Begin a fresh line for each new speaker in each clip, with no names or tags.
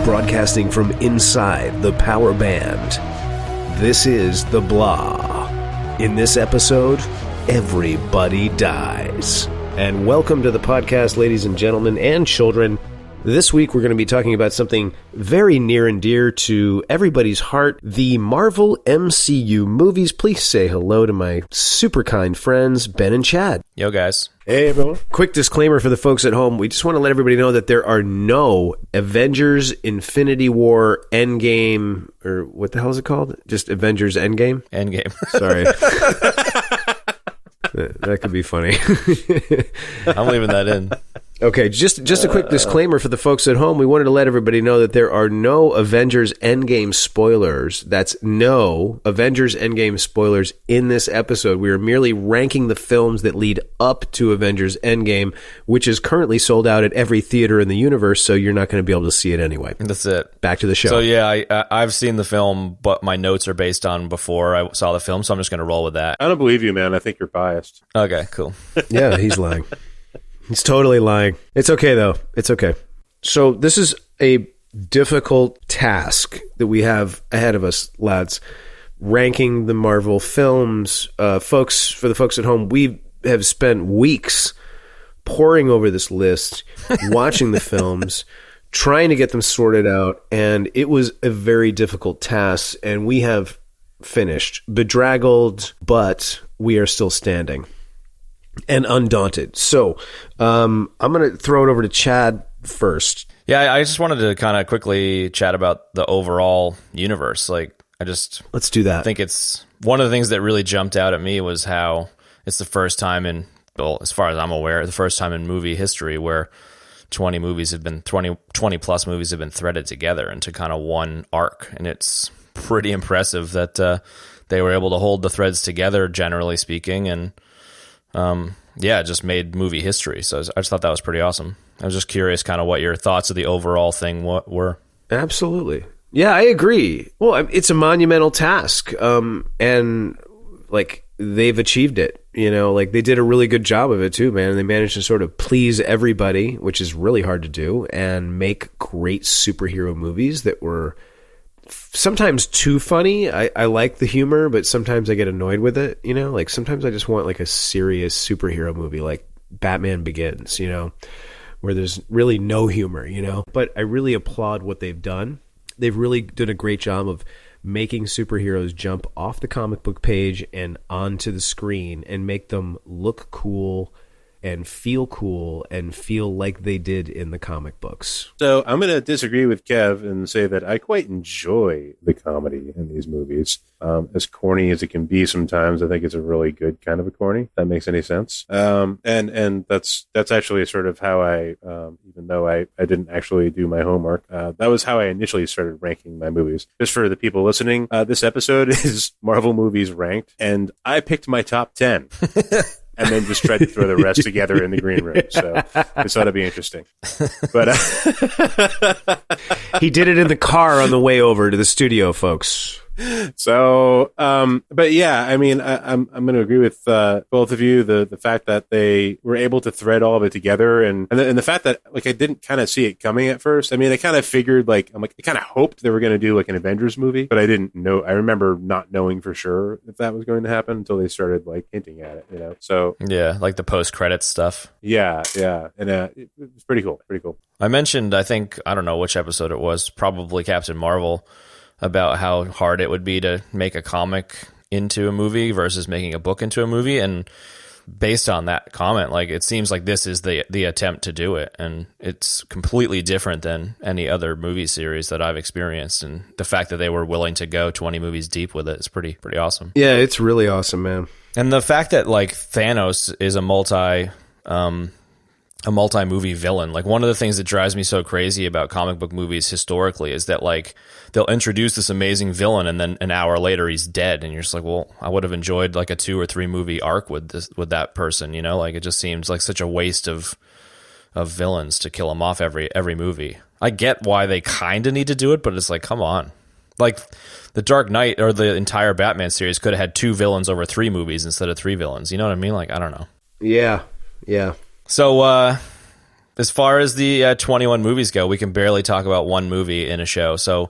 broadcasting from inside the power band. This is The Blah. In this episode, everybody dies. And welcome to the podcast, ladies and gentlemen, and children. This week, we're going to be talking about something very near and dear to everybody's heart, the Marvel MCU movies. Please say hello to my super kind friends, Ben and Chad.
Yo, guys.
Hey, everyone. Quick disclaimer for the folks at home. We just want to let everybody know that there are no Avengers Infinity War Endgame, or what the hell is it called? Just Avengers Endgame?
Endgame.
Sorry. That could be funny.
I'm leaving that in.
Okay, just a quick disclaimer for the folks at home. We wanted to let everybody know that there are no Avengers Endgame spoilers. That's no Avengers Endgame spoilers in this episode. We are merely ranking the films that lead up to Avengers Endgame, which is currently sold out at every theater in the universe, so you're not going to be able to see it anyway.
That's it.
Back to the show.
So yeah, I've seen the film, but my notes are based on before I saw the film, so I'm just going to roll with that.
I don't believe you, man. I think you're biased.
Okay, cool.
Yeah, he's lying. He's totally lying. It's okay, though. It's okay. So this is a difficult task that we have ahead of us, lads. Ranking the Marvel films. Folks, for the folks at home, we have spent weeks poring over this list, watching the films, trying to get them sorted out, and it was a very difficult task, and we have finished. Bedraggled, but we are still standing. And undaunted. So I'm going to throw it over to Chad first.
Yeah, I just wanted to kind of quickly chat about the overall universe.
Let's do that.
I think it's one of the things that really jumped out at me was how it's the first time in, well, as far as I'm aware, the first time in movie history where 20 plus movies have been threaded together into kind of one arc. And it's pretty impressive that they were able to hold the threads together, generally speaking, and it just made movie history. So I just thought that was pretty awesome. I was just curious kind of what your thoughts of the overall thing were.
Absolutely. Yeah, I agree. Well, it's a monumental task. And like they've achieved it, like they did a really good job of it too, man. They managed to sort of please everybody, which is really hard to do, and make great superhero movies that were sometimes too funny. I like the humor, but sometimes I get annoyed with it, like sometimes I just want like a serious superhero movie like Batman Begins, where there's really no humor, but I really applaud what they've done. They've really done a great job of making superheroes jump off the comic book page and onto the screen and make them look cool and feel like they did in the comic books.
So I'm going to disagree with Kev and say that I quite enjoy the comedy in these movies. As corny as it can be sometimes, I think it's a really good kind of a corny, if that makes any sense. And that's actually sort of how I, even though I didn't actually do my homework, that was how I initially started ranking my movies. Just for the people listening, this episode is Marvel movies ranked, and I picked my top 10. And then just tried to throw the rest together in the green room. So this ought to be interesting. But
he did it in the car on the way over to the studio, folks.
So, but yeah, I mean, I'm going to agree with both of you. The fact that they were able to thread all of it together, and the fact that like I didn't kind of see it coming at first. I mean, I kind of figured I kind of hoped they were going to do like an Avengers movie, but I didn't know. I remember not knowing for sure if that was going to happen until they started like hinting at it. So
yeah, like the post credits stuff.
Yeah, and it was pretty cool.
I mentioned, I don't know which episode it was, probably Captain Marvel, about how hard it would be to make a comic into a movie versus making a book into a movie. And based on that comment, like it seems like this is the attempt to do it. And it's completely different than any other movie series that I've experienced. And the fact that they were willing to go 20 movies deep with it is pretty awesome.
Yeah, it's really awesome, man.
And the fact that like Thanos is a multi-movie villain. Like one of the things that drives me so crazy about comic book movies historically is that like they'll introduce this amazing villain and then an hour later he's dead, and you're just like, well, I would have enjoyed like a 2 or 3 movie arc with that person, like it just seems like such a waste of villains to kill him off every movie. I get why they kind of need to do it, but it's like, come on. Like the Dark Knight or the entire Batman series could have had 2 villains over 3 movies instead of 3 villains. You know what I mean? Like, I don't know.
Yeah.
So As far as the 21 movies go, we can barely talk about one movie in a show. So,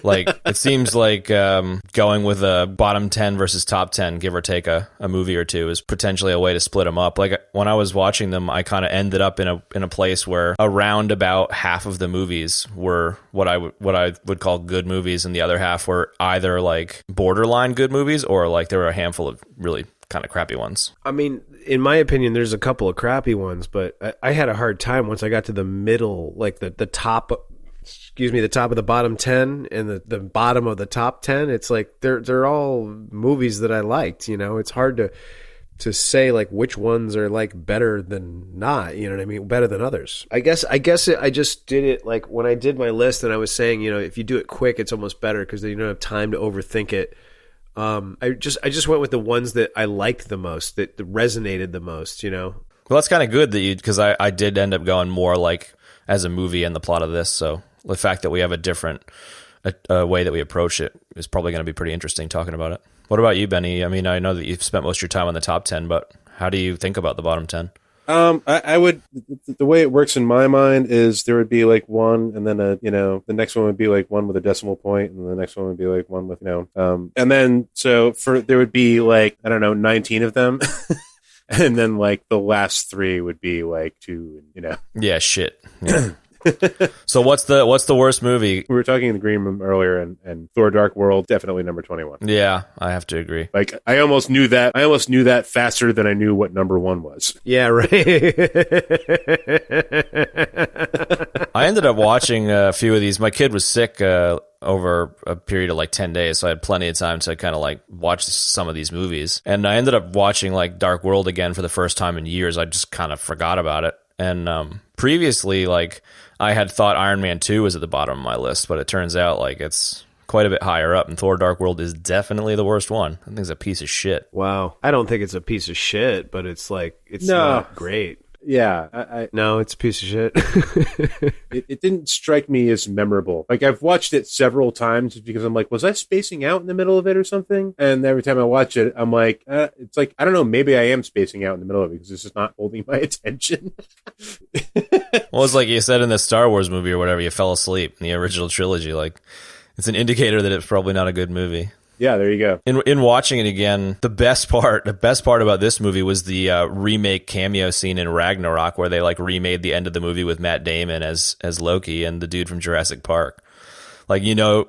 like, it seems like going with a bottom 10 versus top 10, give or take a movie or two, is potentially a way to split them up. Like, when I was watching them, I kind of ended up in a place where around about half of the movies were what I would call good movies, and the other half were either like borderline good movies or like there were a handful of really kind of crappy ones.
I mean, in my opinion, there's a couple of crappy ones, but I had a hard time once I got to the middle, like the top, the top of the bottom 10 and the bottom of the top 10. It's like they're all movies that I liked. You know, it's hard to say like which ones are like better than not. You know what I mean? Better than others. I guess I just did it like when I did my list, and I was saying, you know, if you do it quick, it's almost better because then you don't have time to overthink it. I just went with the ones that I liked the most, that resonated the most, you know?
Well, that's kind of good that because I did end up going more like as a movie and the plot of this. So the fact that we have a different way that we approach it is probably going to be pretty interesting talking about it. What about you, Benny? I mean, I know that you've spent most of your time on the top 10, but how do you think about the bottom 10?
I would, the way it works in my mind is there would be like one, and then the next one would be like one with a decimal point, and the next one would be like one with, and then so there would be like, I don't know, 19 of them. And then like the last three would be like two,
Yeah, shit. Yeah. So what's the worst movie?
We were talking in the green room earlier, and Thor: Dark World, definitely number 21.
Yeah, I have to agree.
Like I almost knew that faster than I knew what number one was.
Yeah, right.
I ended up watching a few of these. My kid was sick over a period of like 10 days, so I had plenty of time to kind of like watch some of these movies. And I ended up watching like Dark World again for the first time in years. I just kind of forgot about it. And previously, like, I had thought Iron Man 2 was at the bottom of my list, but it turns out like it's quite a bit higher up, and Thor: Dark World is definitely the worst one. I think it's a piece of shit.
Wow. I don't think it's a piece of shit, but it's like, it's not great.
Yeah.
No, it's a piece of shit.
It didn't strike me as memorable. Like, I've watched it several times because I'm like, was I spacing out in the middle of it or something? And every time I watch it, I'm like, it's like, I don't know, maybe I am spacing out in the middle of it because it's just not holding my attention.
Well, it's like you said in the Star Wars movie or whatever, you fell asleep in the original trilogy. Like, it's an indicator that it's probably not a good movie.
Yeah, there you go.
In watching it again, the best part about this movie was the remake cameo scene in Ragnarok, where they like remade the end of the movie with Matt Damon as Loki and the dude from Jurassic Park. Like, you know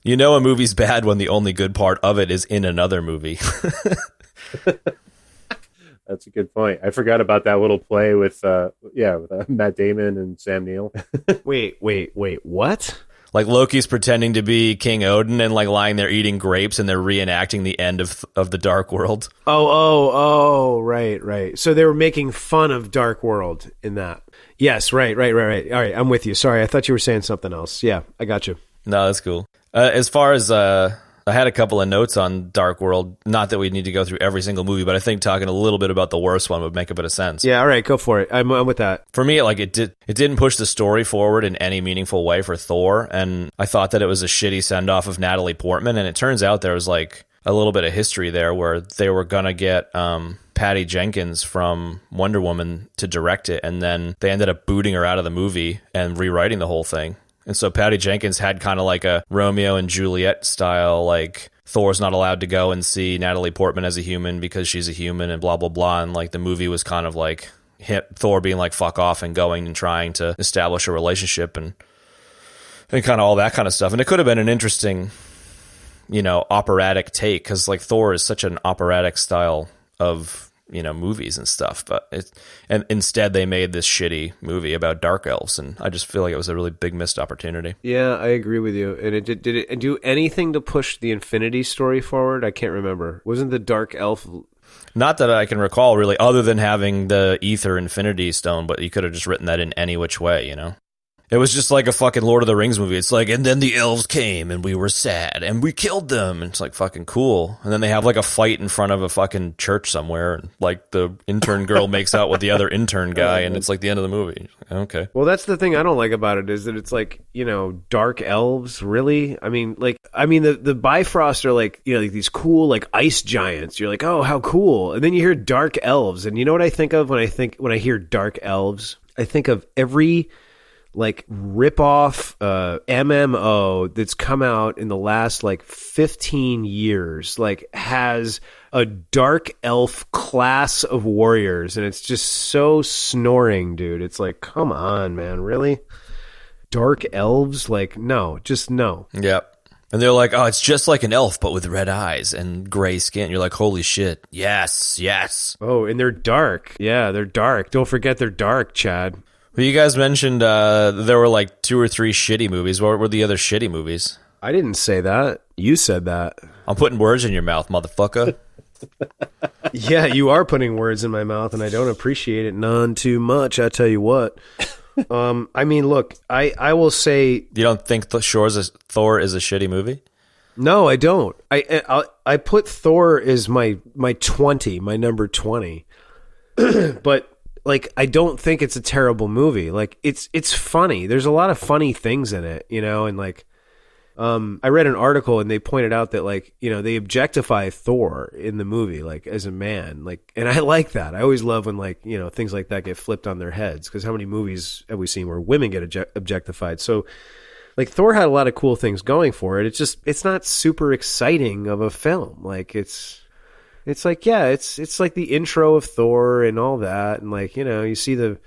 a movie's bad when the only good part of it is in another movie.
That's a good point. I forgot about that little play with Matt Damon and Sam Neill.
Wait, what?
Like, Loki's pretending to be King Odin and like lying there eating grapes, and they're reenacting the end of the Dark World.
Oh, right. So they were making fun of Dark World in that. Yes, right. All right, I'm with you. Sorry, I thought you were saying something else. Yeah, I got you.
No, that's cool. As far as I had a couple of notes on Dark World. Not that we need to go through every single movie, but I think talking a little bit about the worst one would make a bit of sense.
Yeah, all right, go for it. I'm with that.
For me, like, it didn't push the story forward in any meaningful way for Thor, and I thought that it was a shitty send-off of Natalie Portman, and it turns out there was like a little bit of history there where they were gonna get Patty Jenkins from Wonder Woman to direct it, and then they ended up booting her out of the movie and rewriting the whole thing. And so Patty Jenkins had kind of like a Romeo and Juliet style, like, Thor's not allowed to go and see Natalie Portman as a human because she's a human and blah, blah, blah. And like the movie was kind of like Thor being like, fuck off, and going and trying to establish a relationship and kind of all that kind of stuff. And it could have been an interesting, operatic take, because like Thor is such an operatic style of, movies and stuff, and instead they made this shitty movie about dark elves, and I just feel like it was a really big missed opportunity.
Yeah, I agree with you. And did it do anything to push the Infinity story forward? I can't remember. Wasn't the dark elf...
Not that I can recall, really, other than having the Ether Infinity Stone, but you could have just written that in any which way, It was just like a fucking Lord of the Rings movie. It's like, and then the elves came, and we were sad, and we killed them. And it's like fucking cool. And then they have like a fight in front of a fucking church somewhere, and like the intern girl makes out with the other intern guy, and it's like the end of the movie. Okay.
Well, that's the thing I don't like about it, is that it's like, dark elves, really? I mean, the Bifrost are like, like these cool like ice giants. You're like, oh, how cool. And then you hear dark elves, and you know what I think of when I hear dark elves? I think of every like rip-off MMO that's come out in the last like 15 years, like has a dark elf class of warriors, and it's just so snoring, dude. It's like, come on, man, really? Dark elves? Like, no, just no.
Yep. And they're like, oh, it's just like an elf, but with red eyes and gray skin. You're like, holy shit. Yes, yes.
Oh, and they're dark. Yeah, they're dark. Don't forget they're dark, Chad.
Well, you guys mentioned there were like 2 or 3 shitty movies. What were the other shitty movies?
I didn't say that. You said that.
I'm putting words in your mouth, motherfucker.
Yeah, you are putting words in my mouth, and I don't appreciate it none too much, I tell you what. I mean, look, I will say...
You don't think Thor is a shitty movie?
No, I don't. I put Thor as my 20, my number 20. But... like, I don't think it's a terrible movie. Like, it's funny. There's a lot of funny things in it, you know, and like, I read an article and they pointed out that like, you know, they objectify Thor in the movie, like as a man, like, and I like that. I always love when like, you know, things like that get flipped on their heads, because how many movies have we seen where women get objectified? So like Thor had a lot of cool things going for it. It's not super exciting of a film. Like it's like, yeah, it's like the intro of Thor and all that. And like, you know, you see the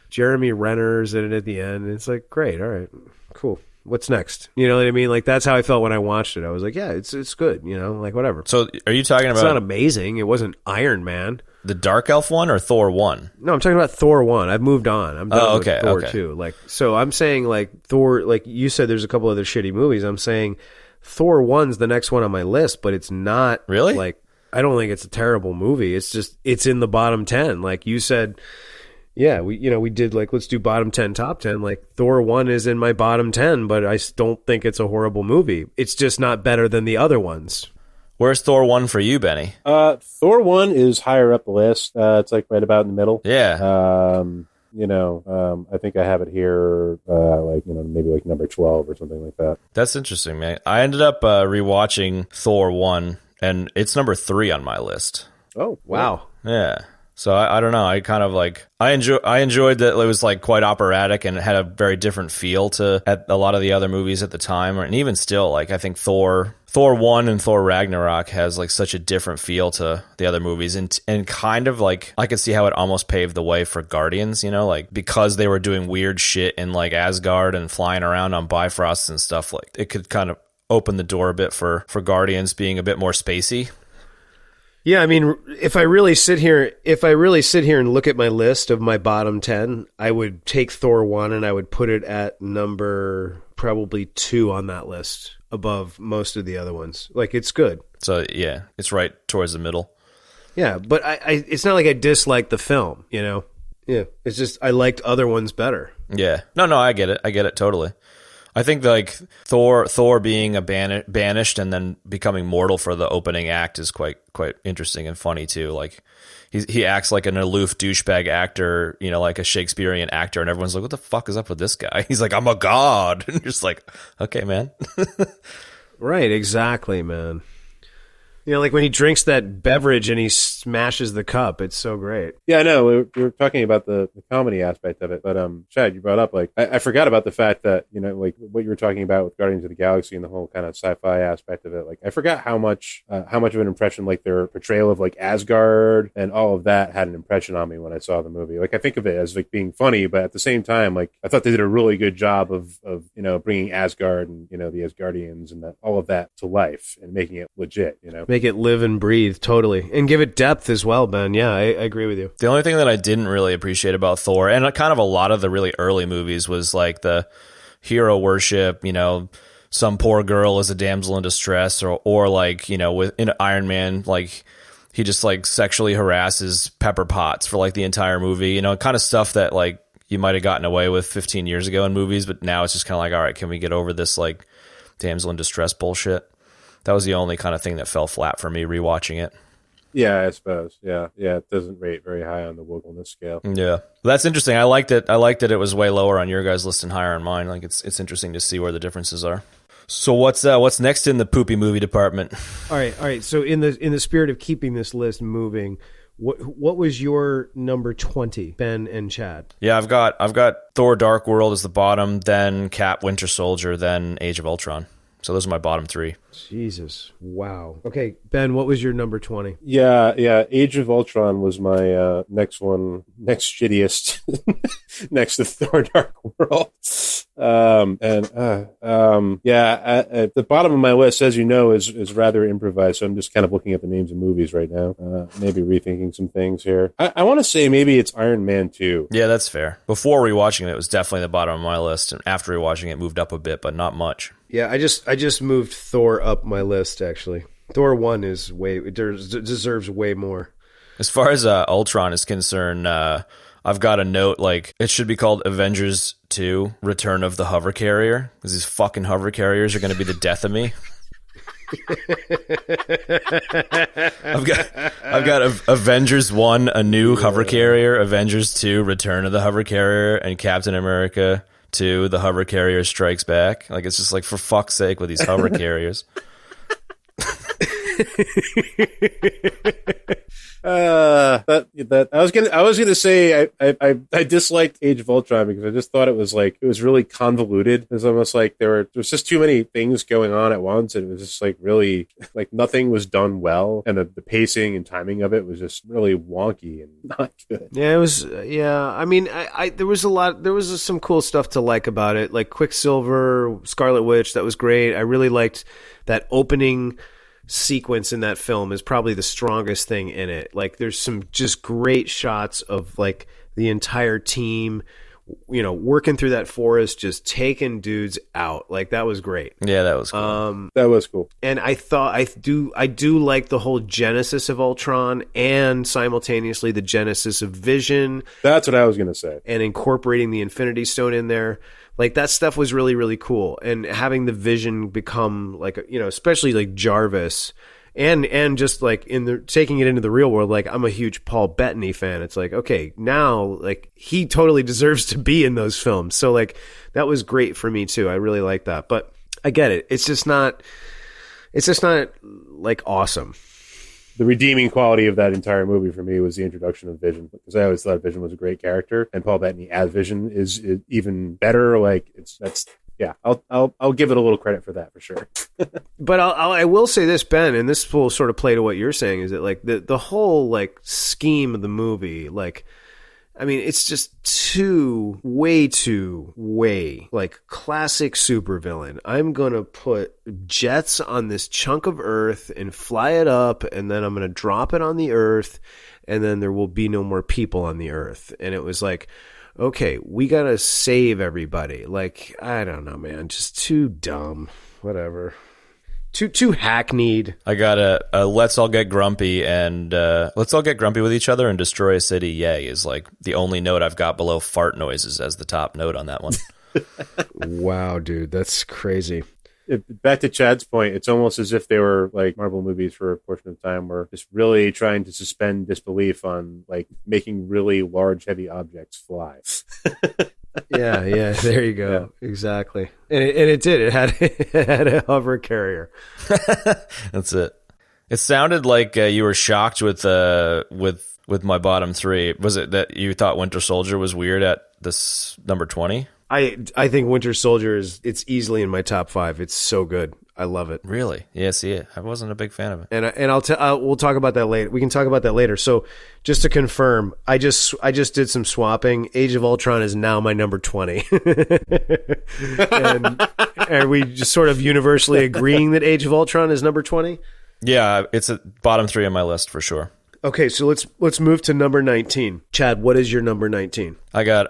Jeremy Renner's in it at the end. And it's like, great. All right, cool. What's next? You know what I mean? Like, that's how I felt when I watched it. I was like, yeah, it's good. You know, like whatever.
So are you talking about...
It's not amazing. It wasn't Iron Man.
The Dark Elf one or Thor 1?
No, I'm talking about Thor 1. I've moved on. I'm done with Thor 2. Like, so I'm saying like Thor, like you said, there's a couple other shitty movies. I'm saying Thor 1's the next one on my list, but it's not
really
like... I don't think it's a terrible movie. It's just, it's in the bottom 10. Like you said, yeah, we did like, let's do bottom 10, top 10. Like Thor 1 is in my bottom 10, but I don't think it's a horrible movie. It's just not better than the other ones.
Where's Thor 1 for you, Benny?
Thor 1 is higher up the list. It's like right about in the middle.
Yeah.
You know, I think I have it here, like, you know, maybe like number 12 or something like that.
That's interesting, man. I ended up rewatching Thor 1. And it's number 3 on my list.
Oh,
wow.
Yeah. So I don't know. I kind of like, I enjoyed that it was like quite operatic and it had a very different feel to at a lot of the other movies at the time. And even still, like I think Thor 1 and Thor Ragnarok has like such a different feel to the other movies. And kind of like, I could see how it almost paved the way for Guardians, you know, like because they were doing weird shit in like Asgard and flying around on Bifrost and stuff, like it could kind of open the door a bit for Guardians being a bit more spacey.
Yeah, I mean, if I really sit here and look at my list of my bottom 10, I would take Thor 1 and I would put it at number probably 2 on that list, above most of the other ones. Like, it's good.
So yeah, it's right towards the middle.
Yeah, but I it's not like I dislike the film, you know. Yeah, it's just I liked other ones better.
Yeah, no, I get it totally. I think like Thor being a banished and then becoming mortal for the opening act is quite interesting and funny too. Like he acts like an aloof douchebag actor, you know, like a Shakespearean actor, and everyone's like, "What the fuck is up with this guy?" He's like, "I'm a god," and you're just like, "Okay, man."
Right, exactly, man. You know, like when he drinks that beverage and he smashes the cup, it's so great.
Yeah, I know. We were talking about the comedy aspect of it, but Chad, you brought up like I forgot about the fact that, you know, like what you were talking about with Guardians of the Galaxy and the whole kind of sci-fi aspect of it. Like I forgot how much of an impression like their portrayal of like Asgard and all of that had an impression on me when I saw the movie. Like I think of it as like being funny, but at the same time, like I thought they did a really good job of you know, bringing Asgard and, you know, the Asgardians and all of that to life and making it legit, you know.
Make it live and breathe, totally. And give it depth as well, Ben. Yeah, I agree with you.
The only thing that I didn't really appreciate about Thor, and kind of a lot of the really early movies, was like the hero worship, you know, some poor girl is a damsel in distress, or like, you know, in Iron Man, like he just like sexually harasses Pepper Potts for like the entire movie, you know, kind of stuff that like you might have gotten away with 15 years ago in movies, but now it's just kind of like, all right, can we get over this like damsel in distress bullshit? That was the only kind of thing that fell flat for me rewatching it.
Yeah, I suppose. Yeah, it doesn't rate very high on the wokeness scale.
Yeah, that's interesting. I liked it. I liked that it was way lower on your guys' list and higher on mine. Like it's interesting to see where the differences are. So what's next in the poopy movie department?
All right. So in the spirit of keeping this list moving, what was your number 20, Ben and Chad?
Yeah, I've got Thor: Dark World as the bottom, then Cap, Winter Soldier, then Age of Ultron. So those are my bottom 3.
Jesus. Wow. Okay, Ben, what was your number 20?
Yeah. Age of Ultron was my next shittiest, next to Thor: Dark World. At the bottom of my list, as you know, is rather improvised. So I'm just kind of looking at the names of movies right now. Maybe rethinking some things here. I want to say maybe it's Iron Man 2.
Yeah, that's fair. Before rewatching it was definitely the bottom of my list, and after rewatching it, moved up a bit, but not much.
Yeah, I just moved Thor up my list, actually. Thor 1 deserves way more.
As far as Ultron is concerned, I've got a note like it should be called Avengers 2: Return of the Hover Carrier, because these fucking hover carriers are going to be the death of me. I've got Avengers 1, a new hover carrier, Avengers 2, Return of the Hover Carrier, and Captain America 2, the hover carrier strikes back. Like, it's just like, for fuck's sake with these hover carriers.
I was gonna say I disliked Age of Ultron because I just thought it was really convoluted. It was almost like there was just too many things going on at once, and it was just like really like nothing was done well, and the pacing and timing of it was just really wonky and not good.
Yeah, it was. Yeah, I mean, there was some cool stuff to like about it, like Quicksilver, Scarlet Witch. That was great. I really liked that opening sequence in that film is probably the strongest thing in it. Like, there's some just great shots of like the entire team, working through that forest, just taking dudes out. Like, that was great.
Yeah, that was cool.
That was cool.
And I thought I do like the whole genesis of Ultron and simultaneously the genesis of Vision.
That's what I was gonna say.
And incorporating the Infinity Stone in there. Like, that stuff was really, really cool. And having the Vision become like, especially like Jarvis and just like taking it into the real world. Like, I'm a huge Paul Bettany fan. It's like, okay, now like he totally deserves to be in those films. So like, that was great for me too. I really like that, but I get it. It's just not like awesome.
The redeeming quality of that entire movie for me was the introduction of Vision, because I always thought Vision was a great character, and Paul Bettany as Vision is even better. Like, I'll give it a little credit for that for sure.
But I will say this, Ben, and this will sort of play to what you're saying, is that like the whole like scheme of the movie, like, I mean, it's just way like classic supervillain. I'm going to put jets on this chunk of Earth and fly it up, and then I'm going to drop it on the Earth, and then there will be no more people on the Earth. And it was like, okay, we got to save everybody. Like, I don't know, man, just too dumb. Whatever. Too hackneyed.
I got a let's all get grumpy with each other and destroy a city. Yay is like the only note I've got below fart noises as the top note on that one.
Wow, dude, that's crazy.
Back to Chad's point, it's almost as if they were like Marvel movies for a portion of time were just really trying to suspend disbelief on like making really large, heavy objects fly.
Yeah, there you go. Yeah. Exactly. And it did. It had a hover carrier.
That's it. It sounded like you were shocked with my bottom 3. Was it that you thought Winter Soldier was weird at this number 20?
I think Winter Soldier it's easily in my top 5. It's so good. I love it.
Really? Yeah, see, I wasn't a big fan of it.
And we'll talk about that later. We can talk about that later. So just to confirm, I just did some swapping. Age of Ultron is now my number 20. and are we just sort of universally agreeing that Age of Ultron is number 20?
Yeah, it's at bottom 3 on my list for sure.
Okay, so let's move to number 19. Chad, what is your number 19?
I got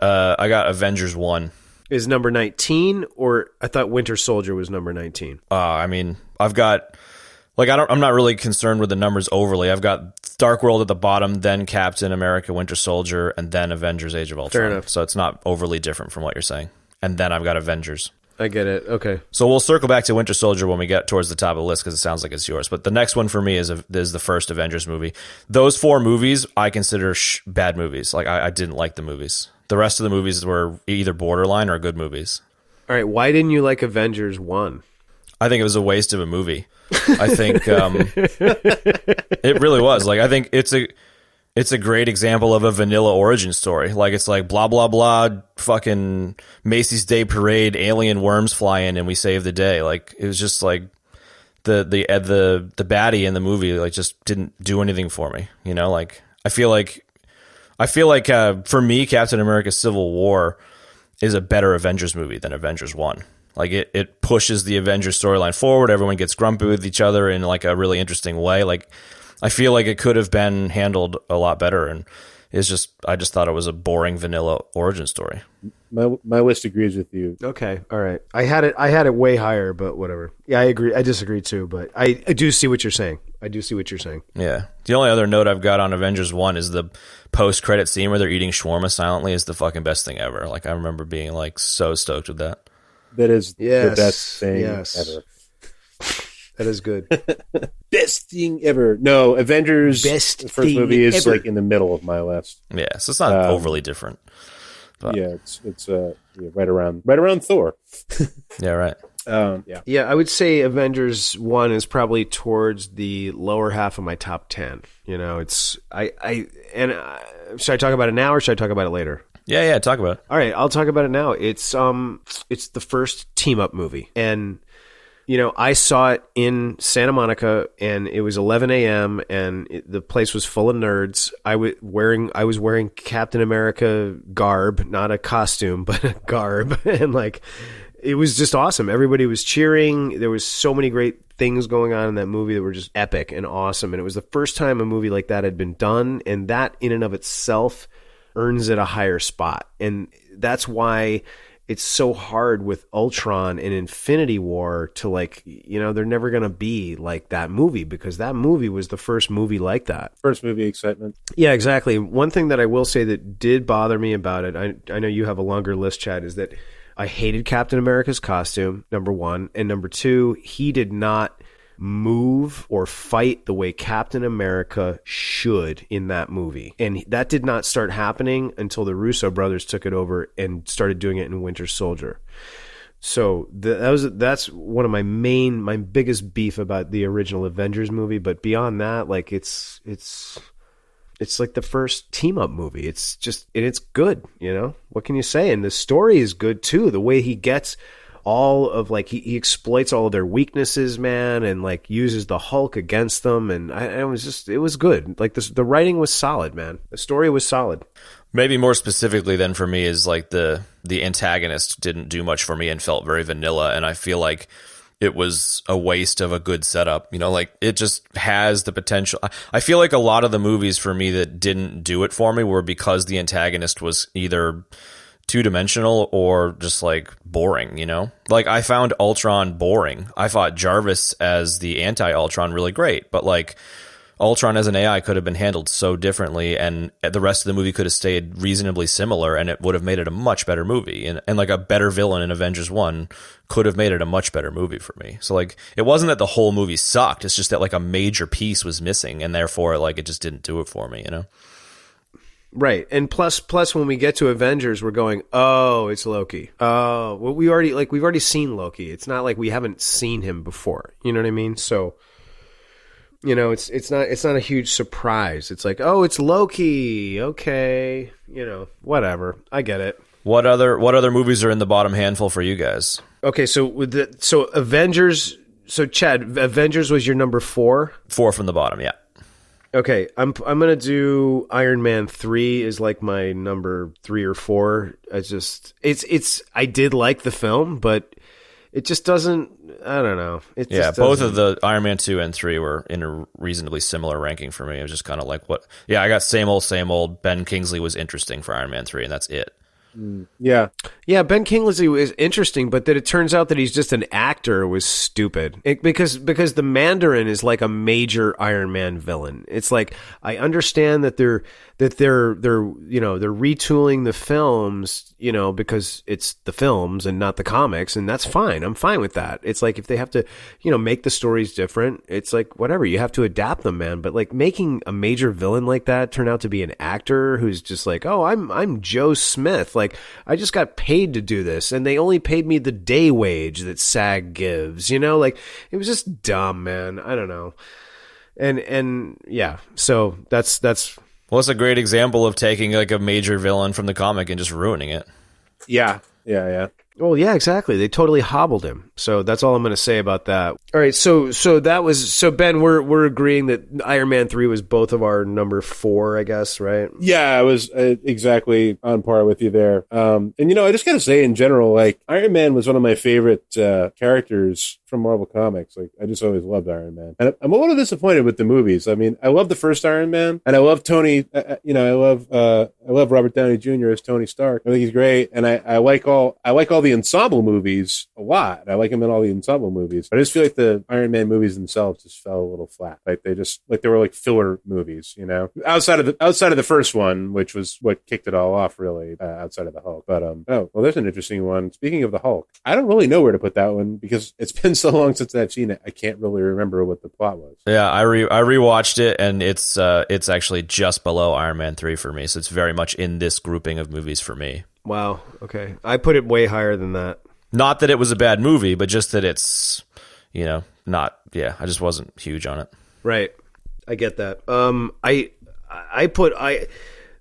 Avengers 1.
Is number 19, or I thought Winter Soldier was number 19?
I mean, I've got I'm not really concerned with the numbers overly. I've got Dark World at the bottom, then Captain America, Winter Soldier, and then Avengers: Age of Ultron.
Fair enough.
So it's not overly different from what you're saying. And then I've got Avengers.
I get it. Okay.
So we'll circle back to Winter Soldier when we get towards the top of the list, because it sounds like it's yours. But the next one for me is the first Avengers movie. Those 4 movies I consider bad movies. Like, I didn't like the movies. The rest of the movies were either borderline or good movies.
All right. Why didn't you like Avengers 1?
I think it was a waste of a movie. I think it really was. Like, I think it's a great example of a vanilla origin story. Like, it's like blah blah blah, fucking Macy's Day Parade, alien worms fly in, and we save the day. Like, it was just like the baddie in the movie like just didn't do anything for me. You know, like I feel like for me, Captain America: Civil War is a better Avengers movie than Avengers 1. Like, it pushes the Avengers storyline forward. Everyone gets grumpy with each other in like a really interesting way. Like, I feel like it could have been handled a lot better, and I just thought it was a boring vanilla origin story.
My list agrees with you.
Okay, all right. I had it way higher, but whatever. Yeah, I agree. I disagree too, but I do see what you're saying.
Yeah. The only other note I've got on Avengers 1 is the post-credit scene where they're eating shawarma silently is the fucking best thing ever. Like, I remember being like so stoked with that.
That is the best thing ever.
That is good.
Best thing ever. No, Avengers first movie is ever. Like in the middle of my list.
Yeah, so it's not overly different. But.
Yeah, it's right around Thor.
Yeah, right.
Yeah,
I would say Avengers 1 is probably towards the lower half of my top 10. You know, it's should I talk about it now or should I talk about it later?
Yeah, talk about it.
All right, I'll talk about it now. It's the first team up movie, and you know, I saw it in Santa Monica, and it was 11 a.m. and the place was full of nerds. I was wearing Captain America garb, not a costume, but a garb, and like, it was just awesome. Everybody was cheering. There was so many great things going on in that movie that were just epic and awesome. And it was the first time a movie like that had been done, and that in and of itself earns it a higher spot. And that's why it's so hard with Ultron and Infinity War to, like, you know, they're never going to be like that movie, because that movie was the first movie like that.
First movie excitement.
Yeah, exactly. One thing that I will say that did bother me about it, I know you have a longer list, Chad, is that I hated Captain America's costume, number one. And number two, he did not move or fight the way Captain America should in that movie. And that did not start happening until the Russo brothers took it over and started doing it in Winter Soldier. So that's one of my biggest beef about the original Avengers movie. But beyond that, like, it's like the first team up movie. It's just, and it's good, you know? What can you say? And the story is good too. The way he gets all of, like, he exploits all of their weaknesses, man, and like uses the Hulk against them. And it was good. Like, the writing was solid, man. The story was solid.
Maybe more specifically than for me is like the antagonist didn't do much for me and felt very vanilla. And I feel like it was a waste of a good setup. You know, like, it just has the potential. I feel like a lot of the movies for me that didn't do it for me were because the antagonist was either two-dimensional or just like boring, you know? Like, I found Ultron boring. I thought Jarvis as the anti-Ultron really great, but like, Ultron as an AI could have been handled so differently, and the rest of the movie could have stayed reasonably similar, and it would have made it a much better movie. And like, a better villain in Avengers 1 could have made it a much better movie for me. So like, it wasn't that the whole movie sucked. It's just that like a major piece was missing, and therefore like, it just didn't do it for me, you know?
Right. And plus when we get to Avengers, we're going, oh, it's Loki. Oh, well, we've already seen Loki. It's not like we haven't seen him before. You know what I mean? So, you know, it's not a huge surprise. It's like, oh, it's Loki. Okay. You know, whatever. I get it.
What other movies are in the bottom handful for you guys?
Okay, so Avengers, so Chad, Avengers was your number 4?
4 from the bottom, yeah.
Okay, I'm gonna do Iron Man 3 is like my number 3 or 4. I did like the film, but it just doesn't. I don't know.
Both of the Iron Man 2 and 3 were in a reasonably similar ranking for me. It was just kind of like, what? Yeah, I got same old. Ben Kingsley was interesting for Iron Man 3, and that's it.
Yeah,
Ben Kingsley is interesting, but that it turns out that he's just an actor was stupid. Because the Mandarin is like a major Iron Man villain. It's like, I understand that they're retooling the films, you know, because it's the films and not the comics, and that's fine. I'm fine with that. It's like, if they have to, you know, make the stories different, it's like, whatever, you have to adapt them, man. But like, making a major villain like that turn out to be an actor who's just like, oh, I'm Joe Smith. Like, I just got paid to do this, and they only paid me the day wage that SAG gives, you know? Like, it was just dumb, man. I don't know. And yeah, so that's
Well, it's a great example of taking like a major villain from the comic and just ruining it.
Yeah.
well, yeah, exactly. They totally hobbled him. So that's all I'm going to say about that. All right, so Ben, we're agreeing that Iron Man 3 was both of our number 4, I guess, right?
Yeah, I was exactly on par with you there. And I just got to say in general, like Iron Man was one of my favorite characters from Marvel Comics. Like, I just always loved Iron Man, and I'm a little disappointed with the movies. I mean, I love the first Iron Man, and I love Tony. I love Robert Downey Jr. as Tony Stark. I think he's great, and I like all the ensemble movies a lot. I like him in all the ensemble movies. But I just feel like the Iron Man movies themselves just fell a little flat. Like they were like filler movies, outside of the first one, which was what kicked it all off, really, outside of the Hulk. But there's an interesting one. Speaking of the Hulk, I don't really know where to put that one because it's been so long since I've seen it. I can't really remember what the plot was.
Yeah, I rewatched it, and it's actually just below Iron Man 3 for me. So it's very much in this grouping of movies for me.
Wow. Okay, I put it way higher than that.
Not that it was a bad movie, but just that it's, not. Yeah, I just wasn't huge on it.
Right. I get that.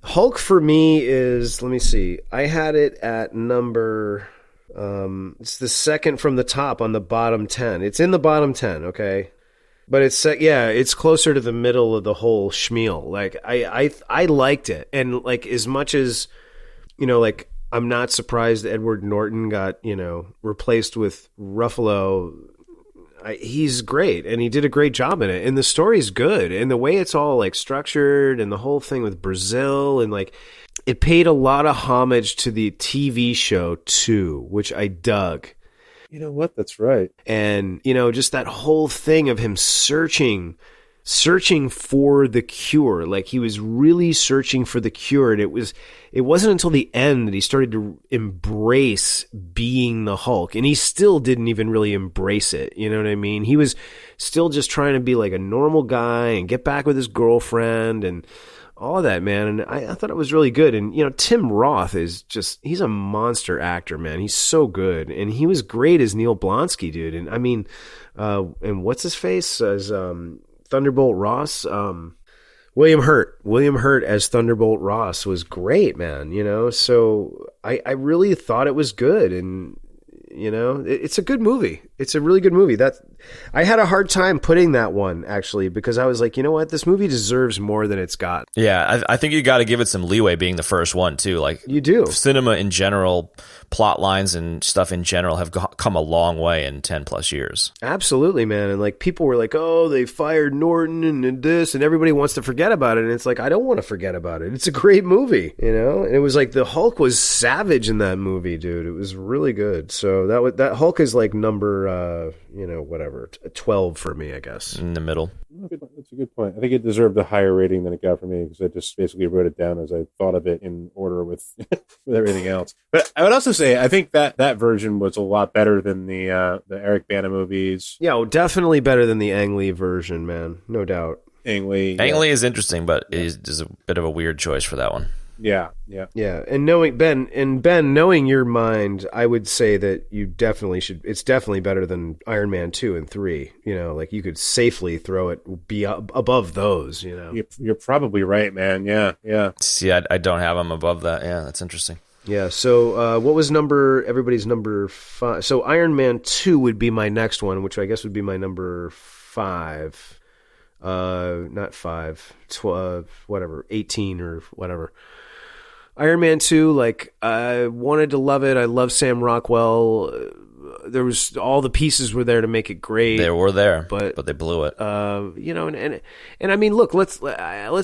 Hulk for me is, let me see. I had it at number. It's the second from the top on the bottom 10. It's in the bottom 10, okay? But it's closer to the middle of the whole schmeal. Like, I liked it. And, like, as much as, like, I'm not surprised Edward Norton got, replaced with Ruffalo. He's great, and he did a great job in it. And the story's good. And the way it's all, like, structured and the whole thing with Brazil and, like, it paid a lot of homage to the TV show, too, which I dug.
You know what? That's right.
And, just that whole thing of him searching for the cure. Like, he was really searching for the cure. And it wasn't until the end that he started to embrace being the Hulk. And he still didn't even really embrace it. You know what I mean? He was still just trying to be like a normal guy and get back with his girlfriend and all of that, man. And I thought it was really good. And, Tim Roth he's a monster actor, man. He's so good. And he was great as Neil Blonsky, dude. And I mean, and what's his face as Thunderbolt Ross? William Hurt as Thunderbolt Ross was great, man. So I really thought it was good. And, it's a good movie. It's a really good movie. I had a hard time putting that one, actually, because I was like, you know what? This movie deserves more than it's got.
Yeah, I think you got to give it some leeway being the first one, too. Like,
you do.
Cinema in general, plot lines and stuff in general have come a long way in 10 plus years.
Absolutely, man. And like, people were like, oh, they fired Norton and this, and everybody wants to forget about it. And it's like, I don't want to forget about it. It's a great movie, And it was like, the Hulk was savage in that movie, dude. It was really good. So that Hulk is like number, 12 for me, I guess.
In the middle.
That's a good point. I think it deserved a higher rating than it got for me because I just basically wrote it down as I thought of it in order with with everything else. But I would also say I think that version was a lot better than the Eric Bana movies.
Yeah, well, definitely better than the Ang Lee version, man. No doubt.
Ang Lee
is interesting, but is a bit of a weird choice for that one.
Yeah.
And knowing knowing your mind, I would say that you definitely should. It's definitely better than Iron Man 2 and 3. Like you could safely throw it above those.
You're probably right, man. Yeah.
See, I don't have them above that. Yeah, that's interesting.
Yeah. So, what was everybody's number 5? So Iron Man 2 would be my next one, which I guess would be my number 5. Not 5, 12, whatever, 18 or whatever. Iron Man 2, like, I wanted to love it. I love Sam Rockwell. There was all the pieces were there to make it great.
They were there, but they blew it.
And I mean, look, let's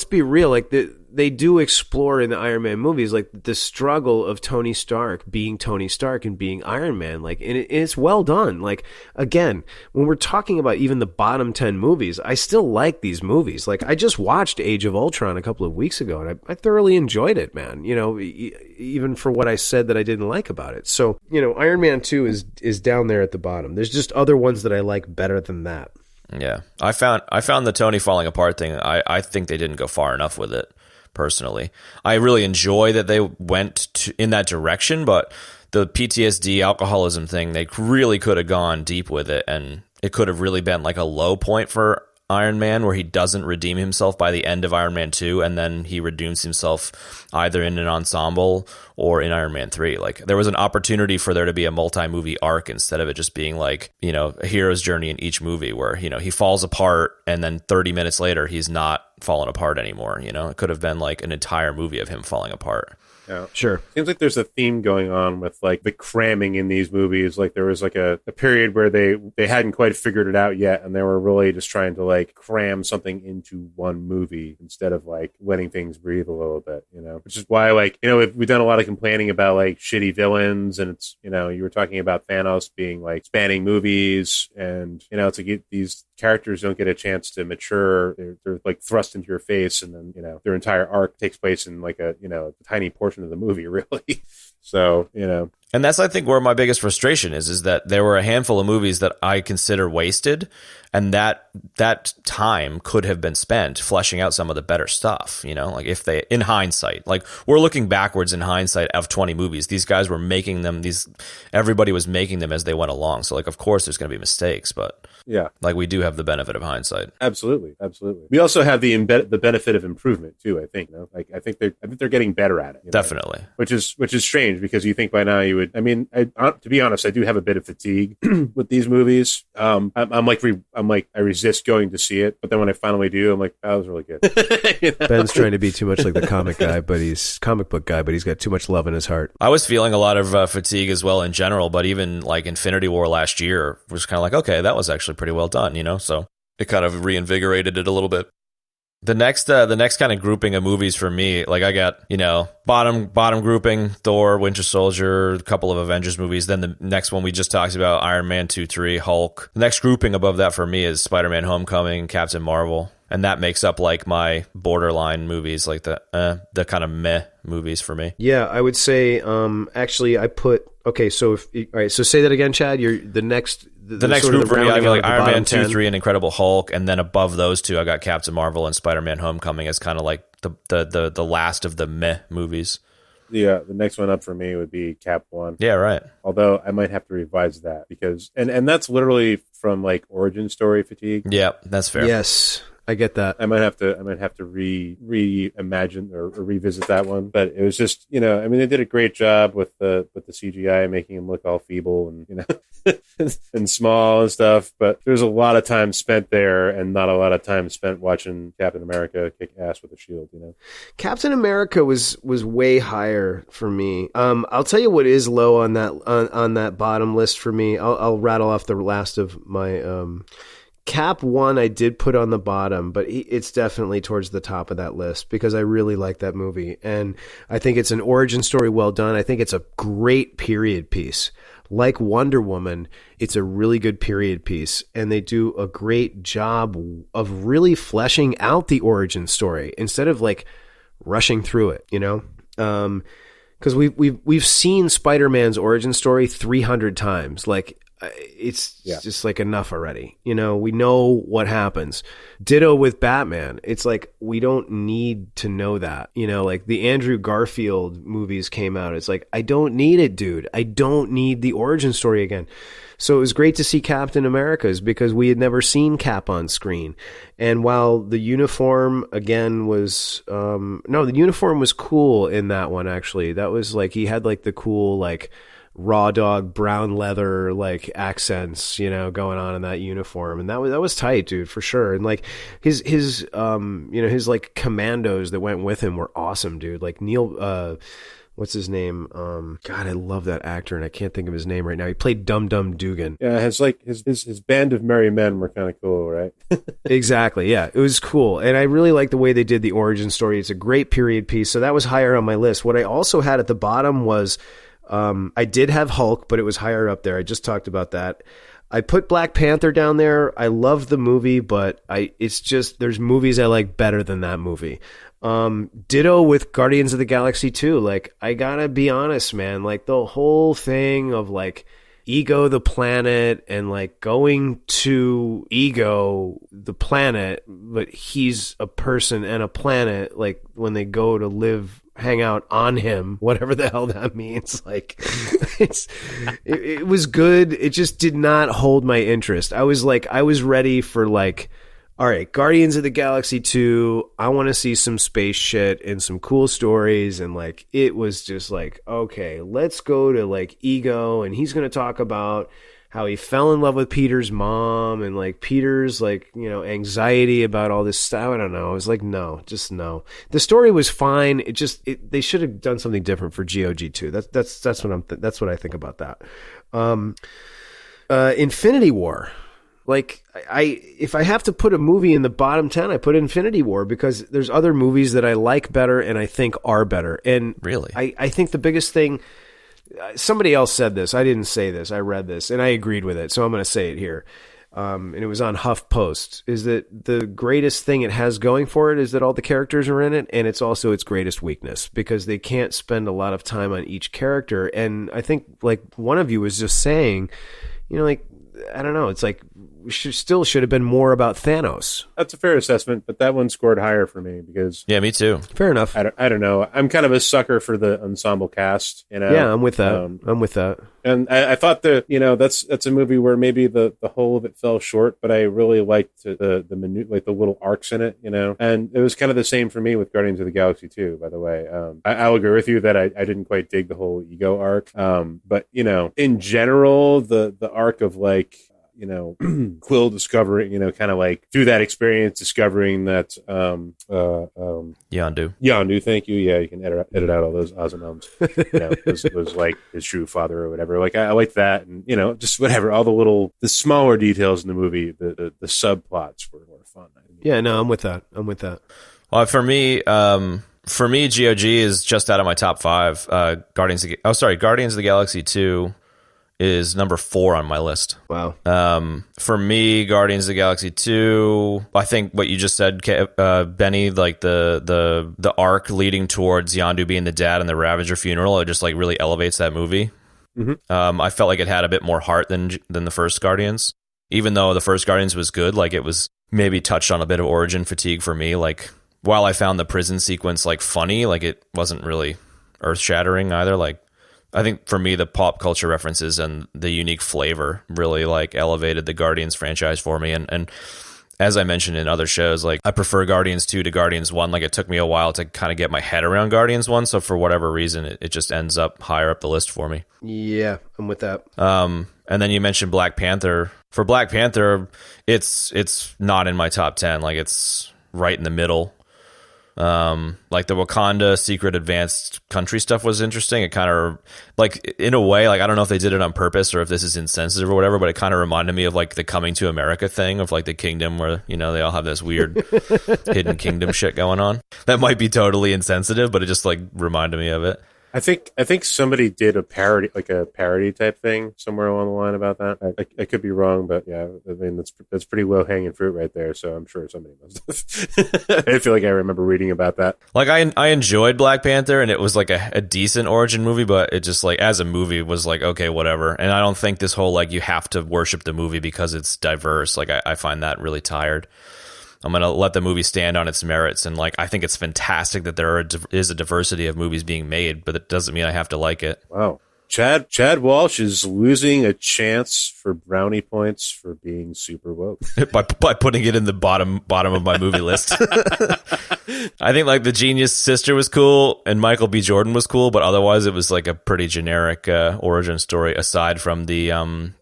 be real. Like they do explore in the Iron Man movies, like the struggle of Tony Stark being Tony Stark and being Iron Man. Like, and it's well done. Like, again, when we're talking about even the bottom 10 movies, I still like these movies. Like, I just watched Age of Ultron a couple of weeks ago, and I thoroughly enjoyed it, man. Even for what I said that I didn't like about it. So, Iron Man 2 is down there at the bottom. There's just other ones that I like better than that.
Yeah, I found the Tony falling apart thing. I think they didn't go far enough with it. personally. I really enjoy that they went in that direction, but the PTSD alcoholism thing, they really could have gone deep with it, and it could have really been like a low point for Iron Man where he doesn't redeem himself by the end of Iron Man 2, and then he redeems himself either in an ensemble or in Iron Man 3. Like, there was an opportunity for there to be a multi-movie arc instead of it just being like, you know, a hero's journey in each movie where, you know, he falls apart and then 30 minutes later he's not falling apart anymore. You know, it could have been like an entire movie of him falling apart.
Yeah.
Sure.
Seems like there's a theme going on with like the cramming in these movies. Like there was like a period where they hadn't quite figured it out yet, and they were really just trying to like cram something into one movie instead of like letting things breathe a little bit, you know, which is why, like, you know, we've done a lot of complaining about like shitty villains, and it's, you know, you were talking about Thanos being like spanning movies, and, you know, it's like these characters don't get a chance to mature. They're like thrust into your face, and then, you know, their entire arc takes place in like a, you know, a tiny portion of the movie, really. So, you know,
and that's, I think, where my biggest frustration is that there were a handful of movies that I consider wasted, and that time could have been spent fleshing out some of the better stuff, you know, like if they, in hindsight, like we're looking backwards in hindsight of 20 movies. These guys were making them, everybody was making them as they went along. So like, of course there's going to be mistakes, but
yeah,
like we do have the benefit of hindsight.
Absolutely. We also have the benefit of improvement too, I think, you know? Like I think they're getting better at it. You know?
Definitely.
Which is strange, because you think by now you would, I mean, to be honest, I do have a bit of fatigue with these movies. I resist going to see it, but then when I finally do, I'm like, that was really good.
You know? Ben's trying to be too much like the comic book guy, but he's got too much love in his heart.
I was feeling a lot of fatigue as well in general, but even like Infinity War last year was kind of like, okay, that was actually pretty well done, you know? So it kind of reinvigorated it a little bit. The next kind of grouping of movies for me, like I got, you know, bottom grouping, Thor, Winter Soldier, a couple of Avengers movies. Then the next one we just talked about, Iron Man 2, 3, Hulk. The next grouping above that for me is Spider-Man Homecoming, Captain Marvel. And that makes up like my borderline movies, like the kind of meh movies for me.
Yeah, I would say, actually I put, okay, so all right, so say that again, Chad. You're the next
group for me, I got like Iron Man 2,
10.
3, and Incredible Hulk, and then above those two, I got Captain Marvel and Spider-Man Homecoming as kind of like the last of the meh movies.
Yeah, the next one up for me would be Cap 1.
Yeah, right.
Although I might have to revise that because, and that's literally from like origin story fatigue.
Yeah, that's fair.
Yes. I get that.
I might have to reimagine or revisit that one. But it was just, you know, I mean, they did a great job with the CGI, making him look all feeble and, you know, and small and stuff. But there's a lot of time spent there, and not a lot of time spent watching Captain America kick ass with a shield. You know,
Captain America was way higher for me. I'll tell you what is low on that bottom list for me. I'll rattle off the last of my. Cap 1 I did put on the bottom, but it's definitely towards the top of that list because I really like that movie. And I think it's an origin story well done. I think it's a great period piece. Like Wonder Woman, it's a really good period piece. And they do a great job of really fleshing out the origin story instead of like rushing through it, you know? Because we've seen Spider-Man's origin story 300 times. Like, it's just like enough already. You know, we know what happens. Ditto with Batman. It's like, we don't need to know that. You know, like the Andrew Garfield movies came out. It's like, I don't need it, dude. I don't need the origin story again. So it was great to see Captain America's because we had never seen Cap on screen. And while the uniform again was, the uniform was cool in that one, actually. That was like, he had like the cool, like, raw dog brown leather like accents, you know, going on in that uniform, and that was tight, dude, for sure. And like his you know, his like commandos that went with him were awesome, dude. Like Neil what's his name? God, I love that actor, and I can't think of his name right now. He played Dum Dum Dugan.
Yeah, his band of merry men were kind of cool, right?
Exactly, yeah. It was cool, and I really like the way they did the origin story. It's a great period piece, so that was higher on my list. What I also had at the bottom was I did have Hulk, but it was higher up there. I just talked about that. I put Black Panther down there. I love the movie, but it's just, there's movies I like better than that movie. Ditto with Guardians of the Galaxy 2. Like, I gotta be honest, man. Like, the whole thing of like Ego the planet and like going to Ego the planet, but he's a person and a planet, like when they go to live, hang out on him, whatever the hell that means. Like it was good. It just did not hold my interest. I was ready for like, all right, Guardians of the Galaxy 2, I want to see some space shit and some cool stories. And like, it was just like, okay, let's go to like Ego, and he's going to talk about how he fell in love with Peter's mom and like Peter's like, you know, anxiety about all this stuff. I don't know. I was like, no, just no. The story was fine. They should have done something different for GOG 2. That's what I think about that. Infinity War. Like if I have to put a movie in the bottom 10, I put Infinity War because there's other movies that I like better and I think are better. And
really,
I think the biggest thing, somebody else said this. I didn't say this. I read this and I agreed with it. So I'm going to say it here. And it was on HuffPost, is that the greatest thing it has going for it is that all the characters are in it, and it's also its greatest weakness because they can't spend a lot of time on each character. And I think like one of you was just saying, you know, like, I don't know. It's like should have been more about Thanos.
That's a fair assessment, but that one scored higher for me because
yeah, me too.
Fair enough.
I don't know. I'm kind of a sucker for the ensemble cast. You know?
Yeah, I'm with that. I'm with that.
And I thought that, you know, that's a movie where maybe the whole of it fell short, but I really liked the minute, like the little arcs in it, you know. And it was kind of the same for me with Guardians of the Galaxy 2, by the way. I'll agree with you that I didn't quite dig the whole Ego arc. But you know, in general, the arc of like, you know, Quill discovering, you know, kind of like through that experience discovering that Yondu, thank you. Yeah, you can edit out all those Ozymoms. You know, was like his true father or whatever. Like I like that, and you know, just whatever, all the smaller details in the movie, the subplots were more fun.
Yeah, no, I'm with that.
Well, for me, GOG is just out of my top 5. Guardians of the Galaxy 2 is number 4 on my list.
Wow.
For me, Guardians of the Galaxy 2, I think what you just said, Benny, like the arc leading towards Yondu being the dad and the Ravager funeral, it just like really elevates that movie.
Mm-hmm.
I felt like it had a bit more heart than the first Guardians. Even though the first Guardians was good, like it was maybe touched on a bit of origin fatigue for me. Like while I found the prison sequence like funny, like it wasn't really earth-shattering either. Like I think for me, the pop culture references and the unique flavor really like elevated the Guardians franchise for me. And as I mentioned in other shows, like I prefer Guardians 2 to Guardians 1. Like it took me a while to kind of get my head around Guardians 1. So for whatever reason, it just ends up higher up the list for me.
Yeah, I'm with that.
And then you mentioned Black Panther. For Black Panther, it's not in my top 10. Like it's right in the middle. Like the Wakanda secret advanced country stuff was interesting. It kind of like in a way, like I don't know if they did it on purpose or if this is insensitive or whatever, but it kind of reminded me of like the Coming to America thing of like the kingdom where, you know, they all have this weird hidden kingdom shit going on. That might be totally insensitive, but it just like reminded me of it.
I think somebody did a parody type thing somewhere along the line about that. I could be wrong, but yeah, I mean that's pretty low hanging fruit right there. So I'm sure somebody must have. I feel like I remember reading about that.
Like I enjoyed Black Panther, and it was like a decent origin movie, but it just like as a movie was like okay, whatever. And I don't think this whole like you have to worship the movie because it's diverse. Like I find that really tired. I'm going to let the movie stand on its merits. And like, I think it's fantastic that there is a diversity of movies being made, but it doesn't mean I have to like it.
Wow. Chad Walsh is losing a chance for brownie points for being super woke
by putting it in the bottom of my movie list. I think like The Genius Sister was cool and Michael B. Jordan was cool, but otherwise it was like a pretty generic origin story aside from the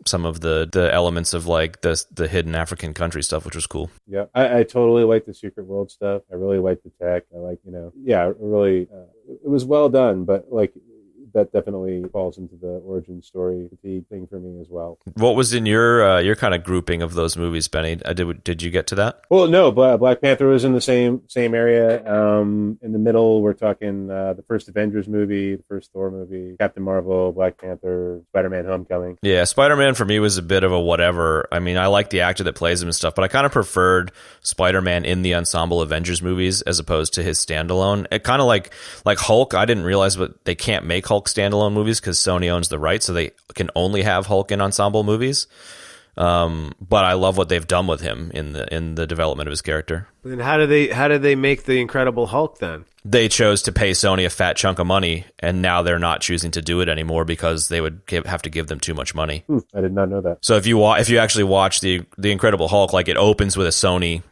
some of the elements of like the hidden African country stuff, which was cool.
Yeah, I totally like the Secret World stuff. I really like the tech. I like, really it was well done, but like that definitely falls into the origin story fatigue thing for me as well.
What was in your kind of grouping of those movies, Benny? Did you get to that?
Well, no, Black Panther was in the same area. In the middle, we're talking the first Avengers movie, the first Thor movie, Captain Marvel, Black Panther, Spider-Man: Homecoming.
Yeah, Spider-Man for me was a bit of a whatever. I mean, I like the actor that plays him and stuff, but I kind of preferred Spider-Man in the ensemble Avengers movies as opposed to his standalone. It kind of like Hulk. I didn't realize, but they can't make Hulk Hulk standalone movies because Sony owns the rights, so they can only have Hulk in ensemble movies. But I love what they've done with him in the development of his character.
Then how do they make the Incredible Hulk then?
They chose to pay Sony a fat chunk of money, and now they're not choosing to do it anymore because they would have to give them too much money.
I did not know that.
So if you actually watch the Incredible Hulk, like it opens with a Sony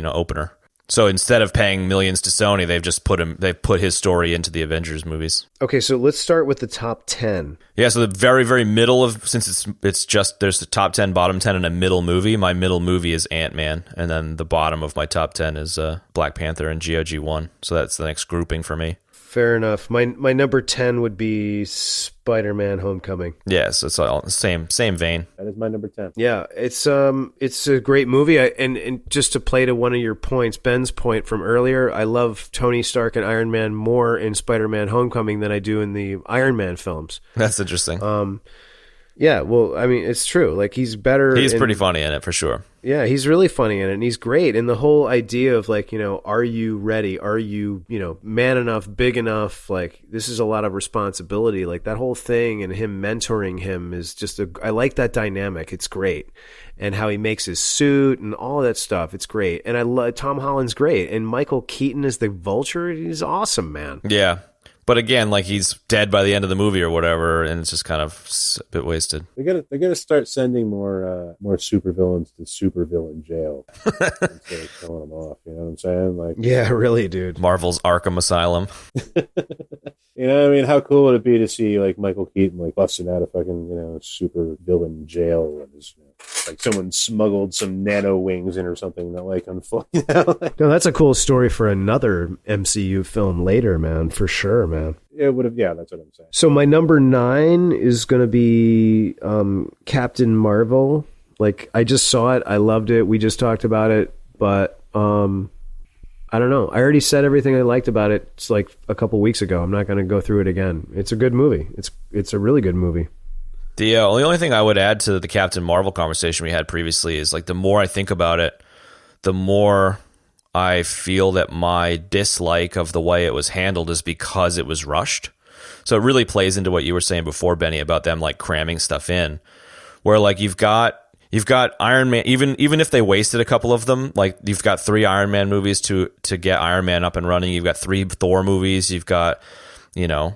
opener. So instead of paying millions to Sony, they've put his story into the Avengers movies.
Okay, so let's start with the top 10.
Yeah, so the very, very middle of, since it's just, there's the top 10, bottom 10, and a middle movie. My middle movie is Ant-Man, and then the bottom of my top 10 is Black Panther and GOG1. So that's the next grouping for me.
Fair enough. My number 10 would be Spider-Man: Homecoming.
Yes, it's all same vein.
That is my number 10.
Yeah, it's a great movie. And just to play to one of your points, Ben's point from earlier, I love Tony Stark and Iron Man more in Spider-Man: Homecoming than I do in the Iron Man films.
That's interesting.
Yeah, well, I mean, it's true. Like, he's better.
He's pretty funny in it, for sure.
Yeah, he's really funny in it, and he's great. And the whole idea of, like, are you ready? Are you, man enough, big enough? Like, this is a lot of responsibility. Like, that whole thing and him mentoring him is just I like that dynamic. It's great. And how he makes his suit and all of that stuff. It's great. And I love Tom Holland's great. And Michael Keaton as the Vulture, he's awesome, man.
Yeah. But again, like, he's dead by the end of the movie or whatever, and it's just kind of a bit wasted.
They gotta start sending more supervillains to supervillain jail instead of killing them off. You know what I'm saying? Like,
yeah, really, dude.
Marvel's Arkham Asylum.
You know what I mean? How cool would it be to see, like, Michael Keaton, like, busting out of fucking, super villain jail and just, like, someone smuggled some nano wings in or something that, like, unfold.
No, that's a cool story for another MCU film later, man. For sure, man.
It would have, yeah, that's what I'm saying.
So my number 9 is going to be Captain Marvel. Like, I just saw it. I loved it. We just talked about it. But I don't know. I already said everything I liked about it. It's like a couple weeks ago. I'm not going to go through it again. It's a good movie. It's a really good movie.
The only thing I would add to the Captain Marvel conversation we had previously is, like, the more I think about it, the more I feel that my dislike of the way it was handled is because it was rushed. So it really plays into what you were saying before, Benny, about them, like, cramming stuff in, where, like, you've got Iron Man, even if they wasted a couple of them, like, you've got 3 Iron Man movies to get Iron Man up and running. You've got 3 Thor movies. You've got, Yeah.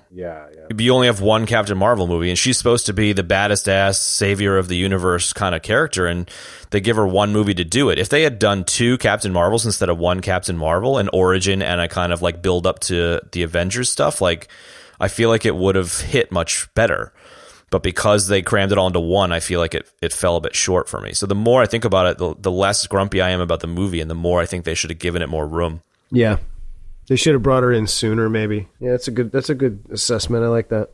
You only have 1 Captain Marvel movie, and she's supposed to be the baddest ass savior of the universe kind of character, and they give her 1 movie to do it. If they had done 2 Captain Marvels instead of 1 Captain Marvel, an origin and a kind of, like, build up to the Avengers stuff, like, I feel like it would have hit much better. But because they crammed it all into 1, I feel like it fell a bit short for me. So the more I think about it, the less grumpy I am about the movie, and the more I think they should have given it more room.
Yeah. They should have brought her in sooner, maybe. Yeah, that's a good assessment. I like that.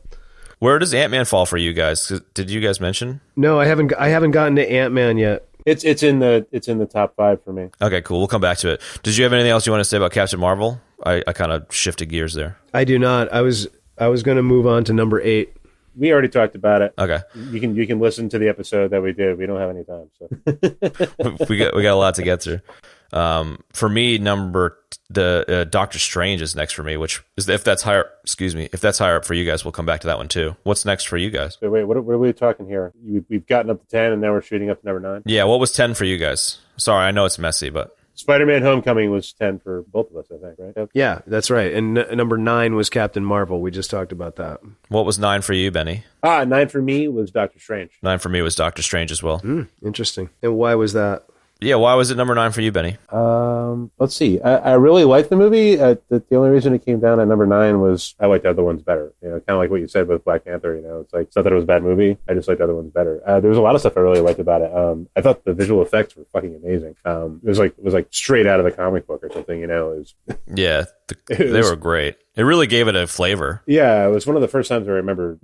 Where does Ant-Man fall for you guys? Did you guys mention?
No, I haven't gotten to Ant-Man yet.
It's in the top 5 for me.
Okay, cool. We'll come back to it. Did you have anything else you want to say about Captain Marvel? I kind of shifted gears there. I
do not. I was going to move on to number 8.
We already talked about it.
Okay.
You can listen to the episode that we did. We don't have any time, so
we got a lot to get through. For me, Doctor Strange is next for me, which is if that's higher. Excuse me, if that's higher up for you guys, we'll come back to that one too. What's next for you guys?
So wait, what are we talking here? We've gotten up to 10, and now we're shooting up to number 9.
Yeah, what was 10 for you guys? Sorry, I know it's messy, but
Spider-Man: Homecoming was 10 for both of us, I think, right? Yep.
Yeah, that's right. And number 9 was Captain Marvel. We just talked about that.
What was 9 for you, Benny?
9 for me was Doctor Strange.
9 for me was Doctor Strange as well.
Interesting. And why was that?
Yeah, why was it number 9 for you, Benny?
Let's see. I really liked the movie. The only reason it came down at number 9 was I liked the other ones better. Kind of like what you said with Black Panther. It's like, it's not that it was a bad movie. I just liked the other ones better. There was a lot of stuff I really liked about it. I thought the visual effects were fucking amazing. It was like straight out of the comic book or something. They were great. It really gave it a flavor. Yeah, it was one of the first times I remember,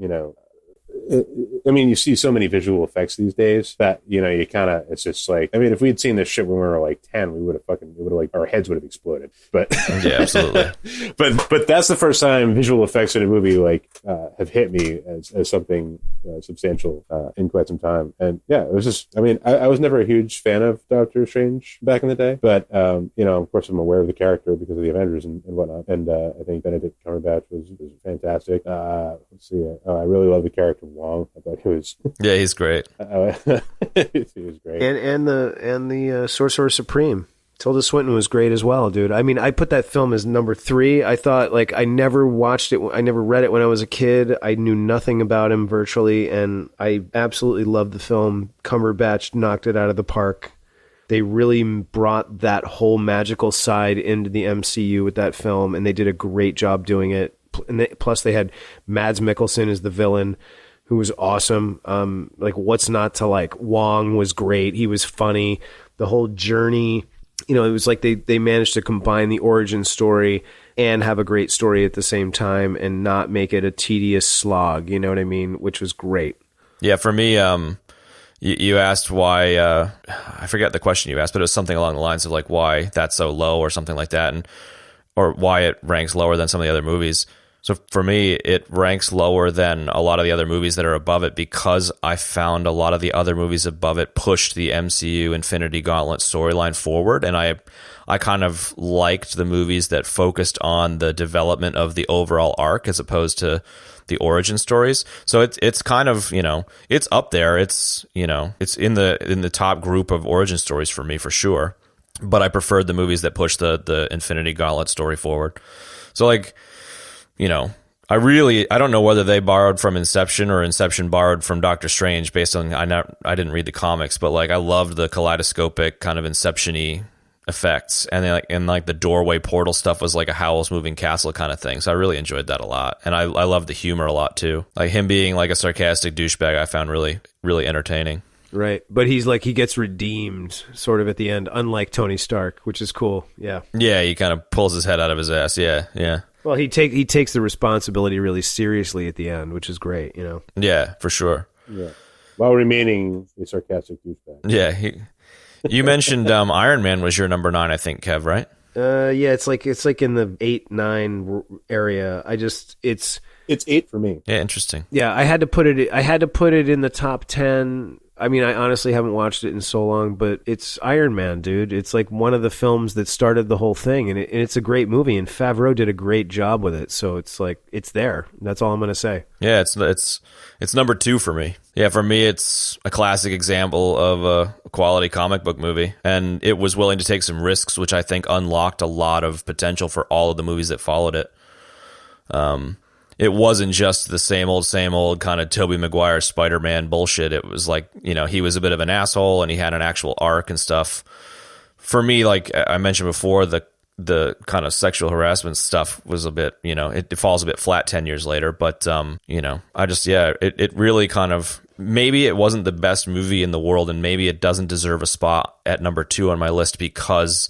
I mean, you see so many visual effects these days that, you know, you kind of, it's just like, I mean, if we had seen this shit when we were like 10, we would have like, our heads would have exploded. But
yeah, absolutely.
but that's the first time visual effects in a movie like have hit me as something substantial in quite some time. And yeah, it was just, I mean, I was never a huge fan of Doctor Strange back in the day, but you know, of course, I'm aware of the character because of the Avengers and whatnot. And I think Benedict Cumberbatch was fantastic. Let's see, I really love the character Wong. I thought he was
yeah, he's great.
He was great.
And the Sorcerer Supreme. Tilda Swinton was great as well, dude. I mean, I put that film as number 3. I thought, like, I never watched it. I never read it when I was a kid. I knew nothing about him virtually, and I absolutely loved the film. Cumberbatch knocked it out of the park. They really brought that whole magical side into the MCU with that film, and they did a great job doing it. And plus, they had Mads Mikkelsen as the villain, who was awesome. Like, what's not to like? Wong was great. He was funny. The whole journey, you know, it was like they managed to combine the origin story and have a great story at the same time and not make it a tedious slog. You know what I mean? Which was great.
Yeah, for me, you asked why, I forget the question you asked, but it was something along the lines of like why that's so low or something like that, and or why it ranks lower than some of the other movies. So for me, it ranks lower than a lot of the other movies that are above it because I found a lot of the other movies above it pushed the MCU Infinity Gauntlet storyline forward, and I kind of liked the movies that focused on the development of the overall arc as opposed to the origin stories. So it's kind of, you know, it's up there. It's, you know, it's in the top group of origin stories for me for sure. But I preferred the movies that pushed the Infinity Gauntlet story forward. So like, you know, I don't know whether they borrowed from Inception or Inception borrowed from Doctor Strange based on, I didn't read the comics, but like I loved the kaleidoscopic kind of Inception-y effects, and like the doorway portal stuff was like a Howl's Moving Castle kind of thing. So I really enjoyed that a lot, and I loved the humor a lot too. Like him being like a sarcastic douchebag, I found really, really entertaining.
Right, but he's like, he gets redeemed sort of at the end, unlike Tony Stark, which is cool. Yeah,
he kind of pulls his head out of his ass. Yeah.
Well, he takes the responsibility really seriously at the end, which is great. You know.
Yeah, for sure.
Yeah, while remaining a sarcastic douchebag.
Yeah. You mentioned Iron Man was your number 9, I think, Kev, right?
Yeah, it's like in the 8-9 area. It's
8 for me.
Yeah, interesting.
Yeah, I had to put it in the top 10. I mean, I honestly haven't watched it in so long, but it's Iron Man, dude. It's like one of the films that started the whole thing, and it's a great movie, and Favreau did a great job with it. So it's like, it's there. That's all I'm going to say.
Yeah, it's number 2 for me. Yeah, for me, it's a classic example of a quality comic book movie, and it was willing to take some risks, which I think unlocked a lot of potential for all of the movies that followed it. It wasn't just the same old kind of Tobey Maguire Spider-Man bullshit. It was like, you know, he was a bit of an asshole and he had an actual arc and stuff. For me, like I mentioned before, the kind of sexual harassment stuff was a bit, you know, it falls a bit flat 10 years later. But, you know, it really kind of, maybe it wasn't the best movie in the world and maybe it doesn't deserve a spot at number 2 on my list because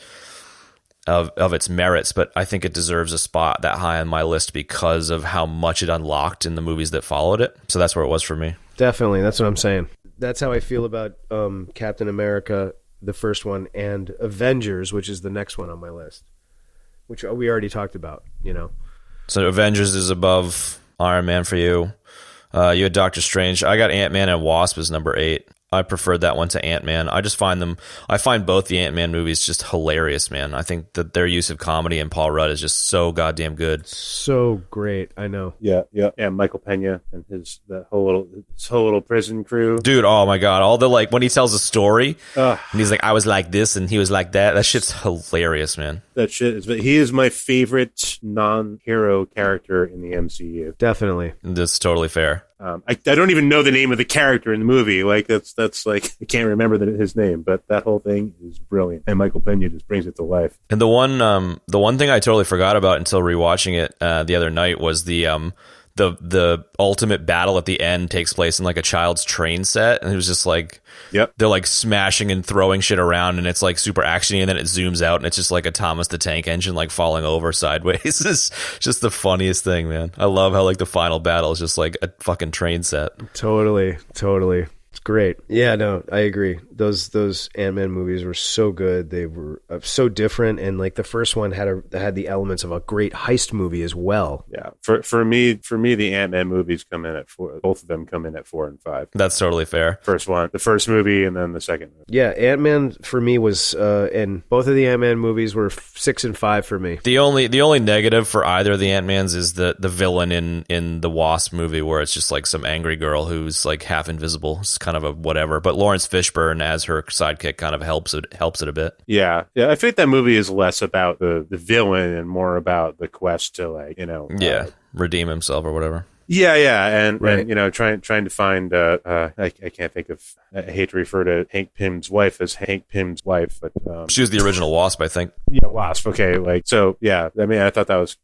of its merits, but I think it deserves a spot that high on my list because of how much it unlocked in the movies that followed it. So that's where it was for me.
Definitely, that's what I'm saying. That's how I feel about Captain America, the first one, and Avengers, which is the next one on my list, which we already talked about, you know.
So Avengers is above Iron Man for you. You had Doctor Strange. I got Ant-Man and Wasp as number 8. I preferred that one to Ant-Man. I find both the Ant-Man movies just hilarious, man. I think that their use of comedy and Paul Rudd is just so goddamn good.
So great, I know.
Yeah. And Michael Pena and his whole little prison crew.
Dude, oh my God. All the, like, when he tells a story, and he's like, I was like this and he was like that. That shit's hilarious, man.
That shit is, he is my favorite non-hero character in the MCU.
Definitely.
That's totally fair.
I don't even know the name of the character in the movie. Like that's like, I can't remember his name, but that whole thing is brilliant. And Michael Pena just brings it to life.
And the one thing I totally forgot about until rewatching it the other night was the the ultimate battle at the end takes place in like a child's train set, and it was just like,
Yep.
they're like smashing and throwing shit around, and it's like super actiony, and then it zooms out, and it's just like a Thomas the Tank Engine like falling over sideways. It's just the funniest thing, man. I love how like the final battle is just like a fucking train set.
Totally. It's great. Yeah, no, I agree. Those Ant-Man movies were so good. They were so different, and like the first one had the elements of a great heist movie as well.
Yeah. For me, the Ant-Man movies come in at 4. Both of them come in at 4 and 5.
That's totally fair.
The first movie, and then the second movie.
Yeah, Ant-Man for me was, and both of the Ant-Man movies were 6 and 5 for me.
The only negative for either of the Ant-Mans is the villain in the Wasp movie, where it's just like some angry girl who's like half invisible. It's kind of a whatever. But Lawrence Fishburne as her sidekick kind of helps it a bit.
Yeah. I think that movie is less about the villain and more about the quest to, like,
redeem himself or whatever.
Yeah, and
Right.
and trying to find I can't think of, I hate to refer to Hank Pym's wife as Hank Pym's wife, but
She was the original Wasp, I think.
yeah, Wasp. Okay, like, so yeah, I mean, I thought that was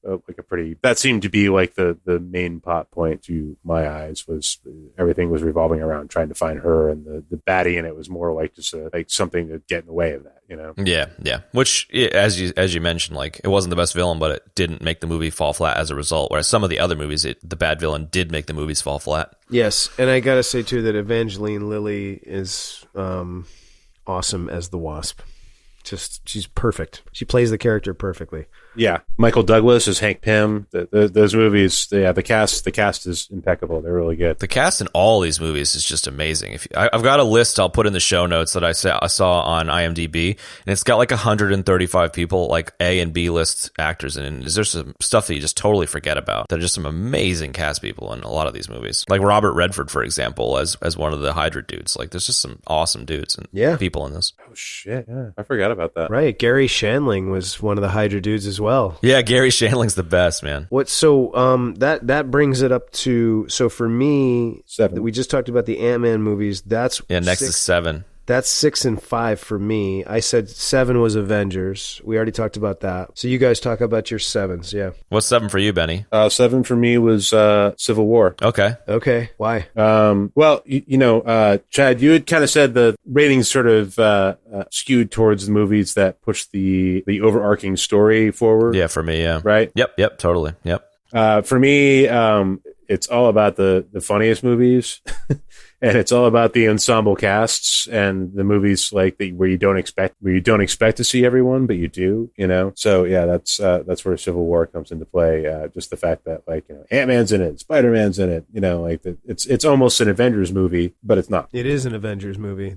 that seemed to be like the main plot point to my eyes, was everything was revolving around trying to find her, and the baddie in it was more like just like something to get in the way of that, you know?
Yeah. Which, as you mentioned, like, it wasn't the best villain, but it didn't make the movie fall flat as a result. Whereas some of the other movies, the bad villain did make the movies fall flat.
Yes, and I gotta say too that Evangeline Lilly is awesome as the Wasp. She's perfect. She plays the character perfectly.
Yeah, Michael Douglas as Hank Pym. Those movies, the cast is impeccable. They're really good.
The cast in all these movies is just amazing. I've got a list I'll put in the show notes that I saw on IMDb, and it's got like 135 people, like A and B list actors, and there's some stuff that you just totally forget about. There are just some amazing cast people in a lot of these movies, like Robert Redford, for example, as one of the Hydra dudes. Like, there's just some awesome dudes and people in this.
Oh shit! Yeah, I forgot about that.
Right, Gary Shandling was one of the Hydra dudes as well.
Yeah, Gary Shandling's the best, man.
That brings it up to, so for me,
7.
we just talked about the Ant-Man movies. That's
Next is 7.
That's 6 and 5 for me. I said 7 was Avengers. We already talked about that. So you guys talk about your 7s, yeah.
What's 7 for you, Benny?
7 for me was Civil War.
Okay.
Why?
Well, Chad, you had kind of said the ratings sort of skewed towards the movies that push the overarching story forward.
Yeah, for me, yeah.
Right?
Yep, totally. Yep.
For me, it's all about the funniest movies. And it's all about the ensemble casts and the movies like where you don't expect to see everyone, but you do, you know? So yeah, that's where Civil War comes into play. Just the fact that, like, you know, Ant-Man's in it, Spider-Man's in it, you know, like it's almost an Avengers movie, but it's not.
It is an Avengers movie.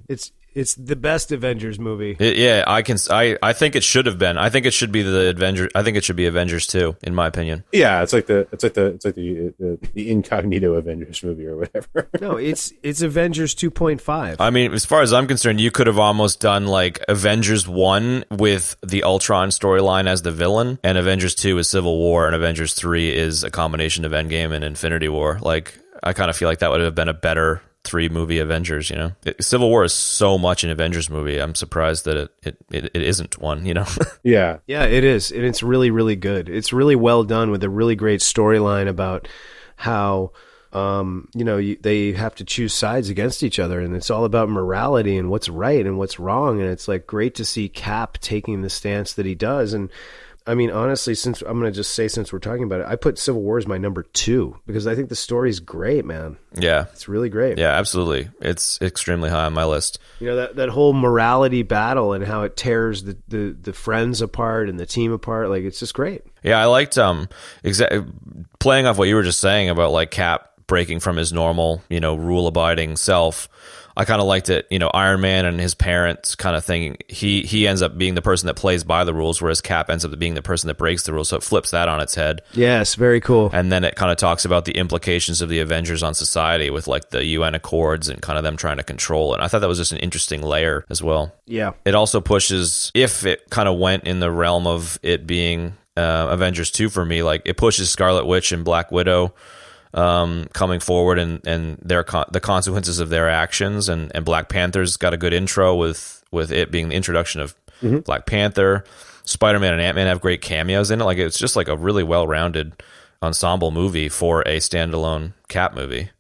It's the best Avengers movie.
I think it should have been. I think it should be the Avengers. I think it should be Avengers 2, in my opinion.
Yeah, it's like the incognito Avengers movie or whatever.
No, it's Avengers 2.5.
I mean, as far as I'm concerned, you could have almost done like Avengers 1 with the Ultron storyline as the villain, and Avengers 2 is Civil War, and Avengers 3 is a combination of Endgame and Infinity War. Like, I kind of feel like that would have been a better 3-movie Avengers, you know? Civil War is so much an Avengers movie. I'm surprised that it isn't one, you know?
Yeah,
it is, and it's really, really good. It's really well done with a really great storyline about how they have to choose sides against each other, and it's all about morality and what's right and what's wrong. And it's like great to see Cap taking the stance that he does. And I mean, honestly, since we're talking about it, I put Civil War as my number 2 because I think the story's great, man.
Yeah.
It's really great.
Yeah, absolutely. It's extremely high on my list.
You know, that whole morality battle and how it tears the friends apart and the team apart, like, it's just great.
Yeah, I liked playing off what you were just saying about, like, Cap breaking from his normal, you know, rule-abiding self. I kind of liked it, you know, Iron Man and his parents kind of thing. He ends up being the person that plays by the rules, whereas Cap ends up being the person that breaks the rules. So it flips that on its head.
Yes, very cool.
And then it kind of talks about the implications of the Avengers on society with, like, the UN Accords and kind of them trying to control it. I thought that was just an interesting layer as well.
Yeah.
It also pushes, if it kind of went in the realm of it being Avengers 2 for me, like, it pushes Scarlet Witch and Black Widow coming forward and the consequences of their actions, and Black Panther's got a good intro with it being the introduction of Black Panther. Spider-Man and Ant-Man have great cameos in it. Like, it's just like a really well-rounded ensemble movie for a standalone Cap movie.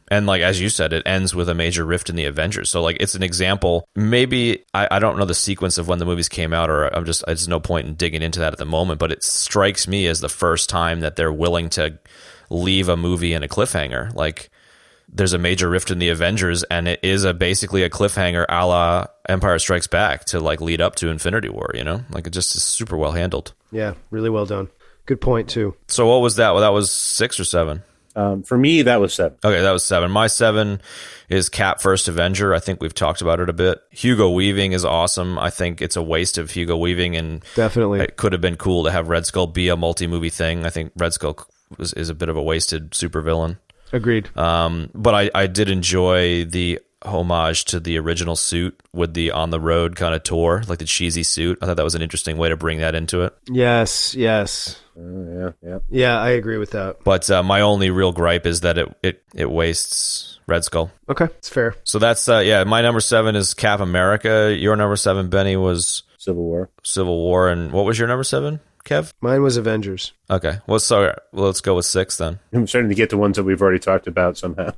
And like, as you said, it ends with a major rift in the Avengers. So like, it's an example. Maybe I don't know the sequence of when the movies came out, or there's no point in digging into that at the moment, but it strikes me as the first time that they're willing to leave a movie in a cliffhanger. Like, there's a major rift in the Avengers, and it is basically a cliffhanger a la Empire Strikes Back to like lead up to Infinity War, you know? Like, it just is super well handled.
Yeah, really well done. Good point too.
So what was that? Well, that was 6 or 7?
For me, that was 7.
Okay, that was 7. My 7 is Cap First Avenger. I think we've talked about it a bit. Hugo Weaving is awesome. I think it's a waste of Hugo Weaving, and
definitely
it could have been cool to have Red Skull be a multi-movie thing. I think Red Skull is a bit of a wasted supervillain.
Agreed.
But I did enjoy the homage to the original suit with the on the road kind of tour, like the cheesy suit. I thought that was an interesting way to bring that into it.
Yes. Yeah, I agree with that.
But my only real gripe is that it wastes Red Skull.
Okay, it's fair.
So that's my number 7 is Cap America. Your number 7, Benny, was
Civil
War. And what was your number 7, Kev?
Mine was Avengers.
Okay. Well, so let's go with 6 then.
I'm starting to get to ones that we've already talked about somehow.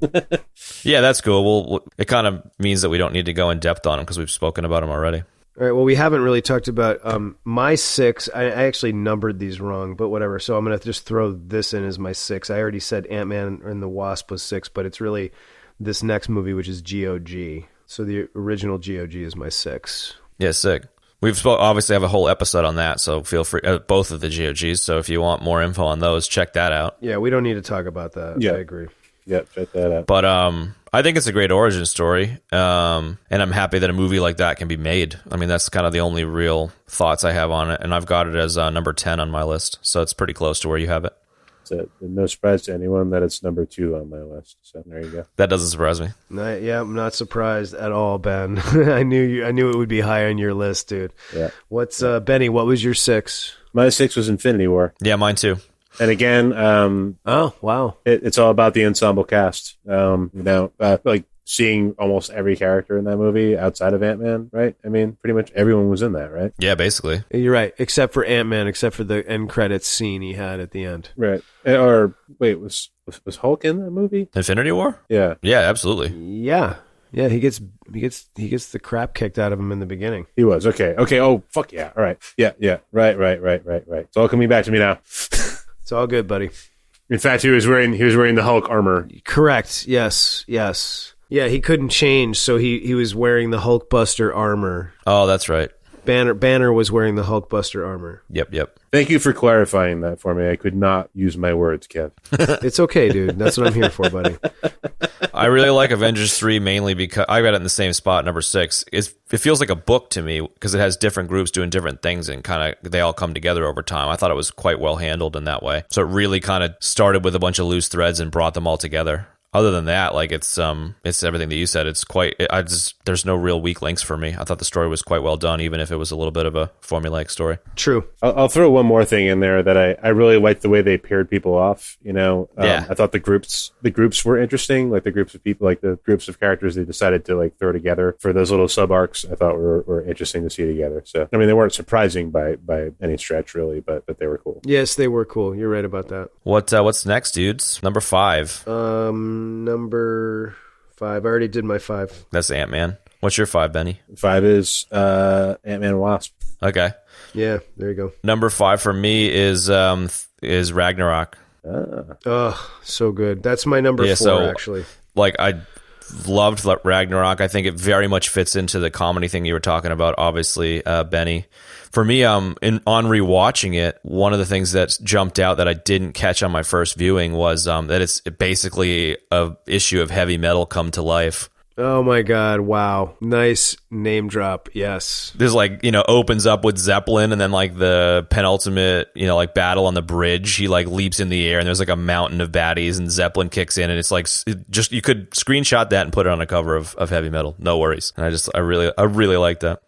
Yeah, that's cool. It kind of means that we don't need to go in depth on them because we've spoken about them already.
All right, well, we haven't really talked about my 6. I actually numbered these wrong, but whatever. So I'm going to just throw this in as my 6. I already said Ant-Man and the Wasp was 6, but it's really this next movie, which is GOG. So the original GOG is my 6.
Yeah, sick. We've obviously have a whole episode on that, so feel free, both of the GOGs. So if you want more info on those, check that out.
Yeah, we don't need to talk about that.
Yeah.
I agree.
Yeah, check that out.
But I think it's a great origin story, and I'm happy that a movie like that can be made. I mean, that's kind of the only real thoughts I have on it, and I've got it as number 10 on my list, so it's pretty close to where you have it.
It's no surprise to anyone that it's number 2 on my list. So there you go.
That doesn't surprise me.
I'm not surprised at all, Ben. I knew it would be high on your list, dude.
Yeah.
What's Benny? What was your 6?
My 6 was Infinity War.
Yeah, mine too.
And again,
oh wow,
it's all about the ensemble cast. Like seeing almost every character in that movie outside of Ant-Man, right? I mean, pretty much everyone was in that, right?
Yeah, basically.
You're right, except for Ant-Man, except for the end credits scene he had at the end.
Right. Or wait, was Hulk in that movie?
Infinity War?
Yeah.
Yeah, absolutely.
Yeah, he gets the crap kicked out of him in the beginning.
He was okay. Oh, fuck yeah! All right. Yeah. Right. It's all coming back to me now.
It's all good, buddy.
In fact, he was wearing the Hulk armor.
Correct. Yes. Yeah, he couldn't change, so he was wearing the Hulkbuster armor.
Oh, that's right.
Banner was wearing the Hulkbuster armor.
Yep.
Thank you for clarifying that for me. I could not use my words, Kev.
It's okay, dude. That's what I'm here for, buddy.
I really like Avengers 3 mainly because I got it in the same spot, number 6. It feels like a book to me because it has different groups doing different things and kind of they all come together over time. I thought it was quite well handled in that way. So it really kind of started with a bunch of loose threads and brought them all together. Other than that, like it's everything that you said. It's there's no real weak links for me. I thought the story was quite well done, even if it was a little bit of a formulaic story.
True.
I'll throw one more thing in there that I really liked the way they paired people off.
Yeah.
I thought the groups were interesting, like the groups of people, like the groups of characters they decided to like throw together for those little sub arcs. I thought were interesting to see together. So I mean, they weren't surprising by any stretch really, but they were cool.
Yes, they were cool. You're right about that.
What's next, dudes? Number 5.
Number 5. I already did my 5.
That's Ant-Man. What's your 5, Benny?
5 is Ant-Man and Wasp.
Okay.
Yeah, there you go.
Number 5 for me is Ragnarok.
Oh, so good. That's my number 4, actually.
Like, I loved Ragnarok. I think it very much fits into the comedy thing you were talking about, obviously, Benny. For me, on rewatching it, one of the things that jumped out that I didn't catch on my first viewing was that it's basically a issue of heavy metal come to life.
Oh my God! Wow, nice name drop. Yes,
this opens up with Zeppelin, and then like the penultimate battle on the bridge, he like leaps in the air, and there's like a mountain of baddies, and Zeppelin kicks in, and it's like you could screenshot that and put it on a cover of Heavy Metal, no worries. And I really like that.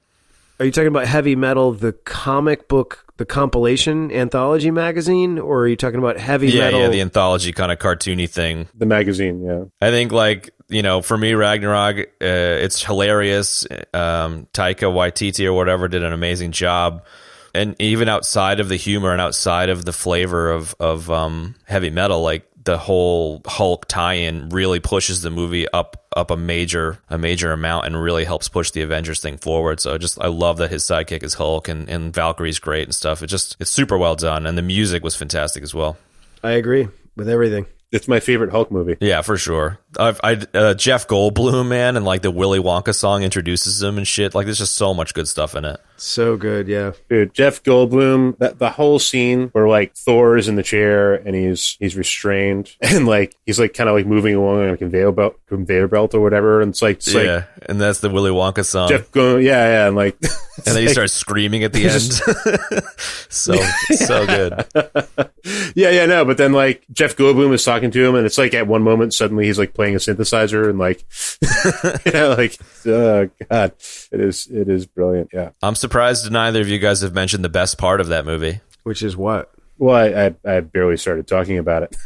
Are you talking about Heavy Metal, the comic book, the compilation anthology magazine, or are you talking about Heavy Metal?
Yeah, the anthology kind of cartoony thing.
The magazine, yeah.
I think for me, Ragnarok, it's hilarious. Taika Waititi or whatever did an amazing job. And even outside of the humor and outside of the flavor of heavy metal, like the whole Hulk tie-in really pushes the movie up a major amount and really helps push the Avengers thing forward. So I love that his sidekick is Hulk and Valkyrie's great and stuff. It's super well done, and the music was fantastic as well.
I agree with everything.
It's my favorite Hulk movie.
Yeah, for sure. Jeff Goldblum, man, and like the Willy Wonka song introduces him and shit. Like, there's just so much good stuff in it.
So good, yeah.
Dude, Jeff Goldblum, the whole scene where like Thor is in the chair and he's restrained and like he's like kind of like moving along on a conveyor belt or whatever, and it's like
and that's the Willy Wonka song.
Jeff Goldblum, yeah, and like
and then he starts screaming at the end. so good.
Yeah, no, but then like Jeff Goldblum is talking to him, and it's like at one moment suddenly he's like playing a synthesizer and like, like, oh god, it is brilliant. Yeah,
I'm surprised neither of you guys have mentioned the best part of that movie.
Which is what?
Well, I barely started talking about it.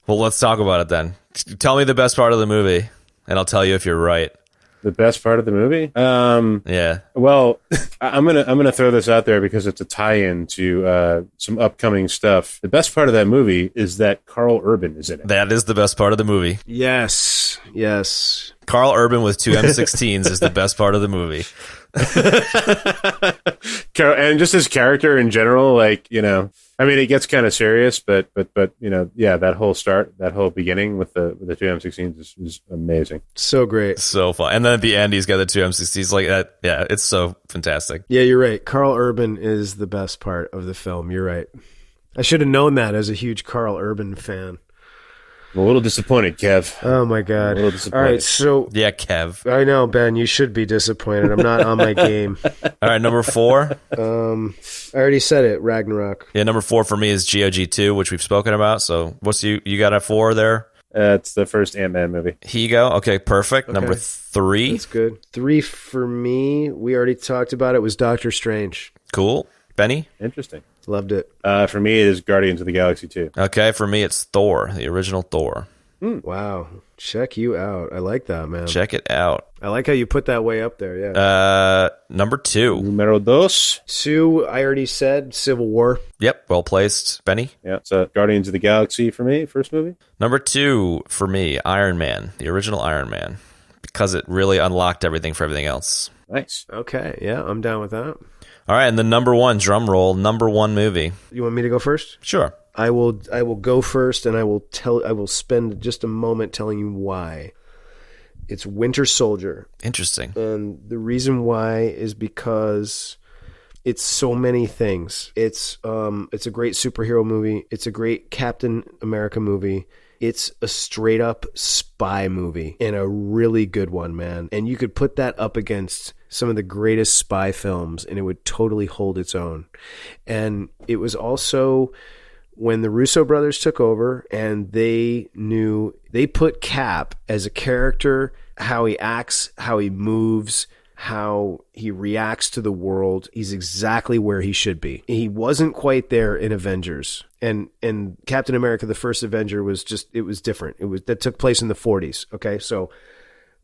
Well, let's talk about it then. Tell me the best part of the movie, and I'll tell you if you're right.
The best part of the movie?
Yeah.
Well, I'm gonna throw this out there because it's a tie-in to some upcoming stuff. The best part of that movie is that Carl Urban is in it.
That is the best part of the movie.
Yes.
Carl Urban with two M16s is the best part of the movie.
And just his character in general, like, you know, I mean, it gets kind of serious, but you know, yeah, that whole beginning with the two M16s is amazing.
So great,
so fun. And then at the end, he's got the two M16s like that. Yeah, it's so fantastic.
Yeah, you're right. Carl Urban is the best part of the film. You're right. I should have known that as a huge Carl Urban fan.
I'm a little disappointed, Kev.
Oh my god! All right, so
yeah, Kev.
I know, Ben. You should be disappointed. I'm not on my game.
All right, number 4.
I already said it. Ragnarok.
Yeah, number 4 for me is GOG 2, which we've spoken about. So, what's you got a 4 there?
It's the first Ant-Man movie.
Here you go. Okay, perfect.
Okay.
Number 3.
That's good. 3 for me. We already talked about it. Was Doctor Strange.
Cool. Benny?
Interesting.
Loved it.
For me, it is Guardians of the Galaxy 2.
Okay, for me, it's Thor, the original Thor.
Wow. Check you out. I like that, man.
Check it out.
I like how you put that way up there, yeah.
Number 2.
Numero dos.
2, I already said, Civil War.
Yep, well placed. Benny?
Yeah, so Guardians of the Galaxy for me, first movie.
Number 2 for me, Iron Man, the original Iron Man, because it really unlocked everything for everything else.
Nice.
Okay, yeah, I'm down with that.
All right, and the number 1, drum roll, number 1 movie.
You want me to go first?
Sure.
I will go first, and I will spend just a moment telling you why. It's Winter Soldier.
Interesting.
And the reason why is because it's so many things. It's a great superhero movie. It's a great Captain America movie. It's a straight up spy movie, and a really good one, man. And you could put that up against some of the greatest spy films, and it would totally hold its own. And it was also when the Russo brothers took over, and they put Cap as a character, how he acts, how he moves, how he reacts to the world. He's exactly where he should be. He wasn't quite there in Avengers. And Captain America, the first Avenger, was different. That took place in the 40s. Okay. So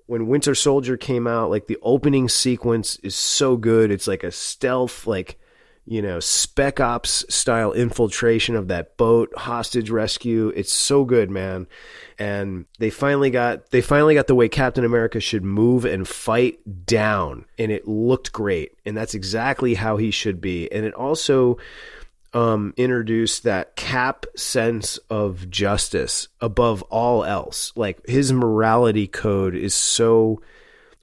when Winter Soldier came out, like the opening sequence is so good. It's like a stealth, like, you know, Spec Ops style infiltration of that boat, hostage rescue. It's so good, man. And they finally got the way Captain America should move and fight down, and it looked great. And that's exactly how he should be. And it also introduced that Cap sense of justice above all else. Like, his morality code is so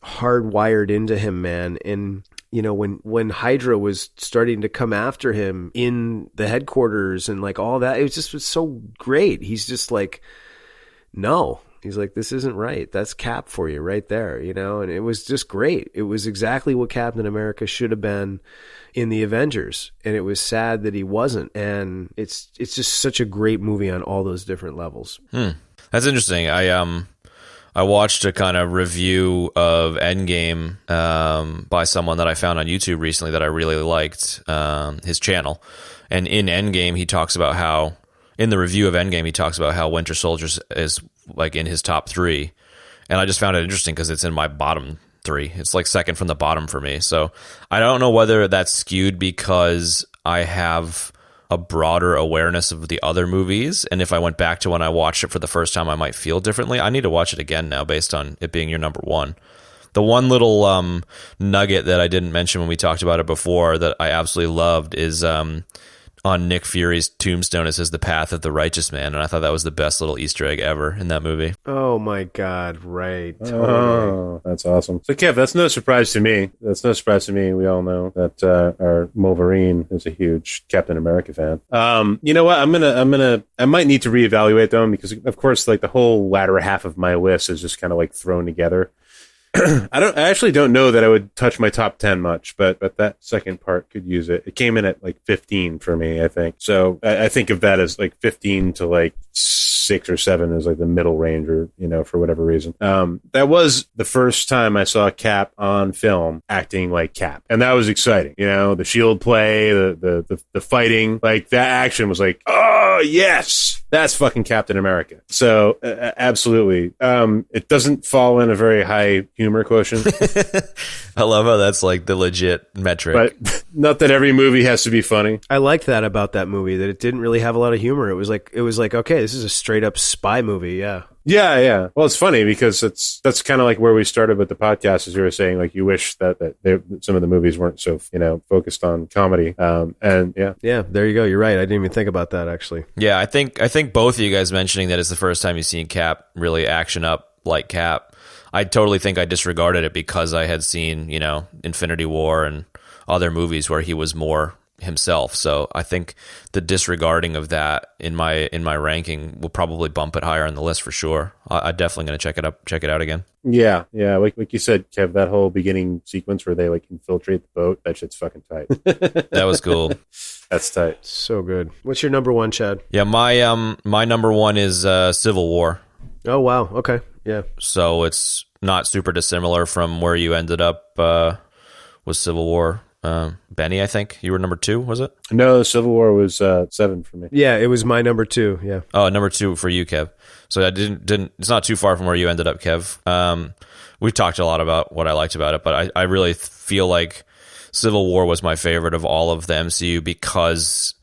hardwired into him, man. And you know, when Hydra was starting to come after him in the headquarters and like all that, it was so great. He's just like, no. He's like, this isn't right. That's Cap for you right there, you know? And it was just great. It was exactly what Captain America should have been in the Avengers. And it was sad that he wasn't. And it's just such a great movie on all those different levels.
That's interesting. I watched a kind of review of Endgame by someone that I found on YouTube recently that I really liked, his channel. And in Endgame, he talks about how, in the review of Endgame, he talks about how Winter Soldier is like in his top 3. And I just found it interesting because it's in my bottom 3. It's like second from the bottom for me. So I don't know whether that's skewed because I have a broader awareness of the other movies, and if I went back to when I watched it for the first time, I might feel differently. I need to watch it again now based on it being your number one. The one little nugget that I didn't mention when we talked about it before that I absolutely loved is on Nick Fury's tombstone, it says the path of the righteous man. And I thought that was the best little Easter egg ever in that movie.
Oh my God. Right. Totally.
Oh, that's awesome. So Kev, that's no surprise to me. We all know that our Wolverine is a huge Captain America fan. You know what? I might need to reevaluate them because of course, like the whole latter half of my list is just kind of like thrown together. I actually don't know that I would touch my top 10 much, but that second part could use it. It came in at like 15 for me, I think. So I think of that as like 15 to like 6 or 7 as like the middle range, or, you know, for whatever reason. That was the first time I saw Cap on film acting like Cap. And that was exciting. You know, the shield play, the fighting, like that action was like, oh yes, that's fucking Captain America. So absolutely. It doesn't fall in a very high humor quotient.
I love how that's like the legit metric.
But not that every movie has to be funny.
I liked that about that movie, that it didn't really have a lot of humor. It was like, okay, this is a straight up spy movie. Yeah.
Yeah. Well, it's funny because that's kind of like where we started with the podcast, as you were saying, like you wish that some of the movies weren't so, you know, focused on comedy. And yeah.
Yeah, there you go. You're right. I didn't even think about that actually.
Yeah, I think both of you guys mentioning that it's the first time you've seen Cap really action up like Cap. I totally think I disregarded it because I had seen, you know, Infinity War and other movies where he was more himself. So I think the disregarding of that in my ranking will probably bump it higher on the list for sure. I'm definitely going to check it out again.
Yeah. Like you said, Kev, that whole beginning sequence where they like infiltrate the boat, that shit's fucking tight.
That was cool.
That's tight.
So good. What's your number one, Chad?
Yeah, my number one is Civil War.
Oh wow. Okay. Yeah.
So it's not super dissimilar from where you ended up with Civil War. Benny, I think you were number 2, was it?
No, Civil War was 7 for me.
Yeah, it was my number 2. Yeah.
Oh, number 2 for you, Kev. So I didn't. It's not too far from where you ended up, Kev. We've talked a lot about what I liked about it, but I really feel like Civil War was my favorite of all of the MCU because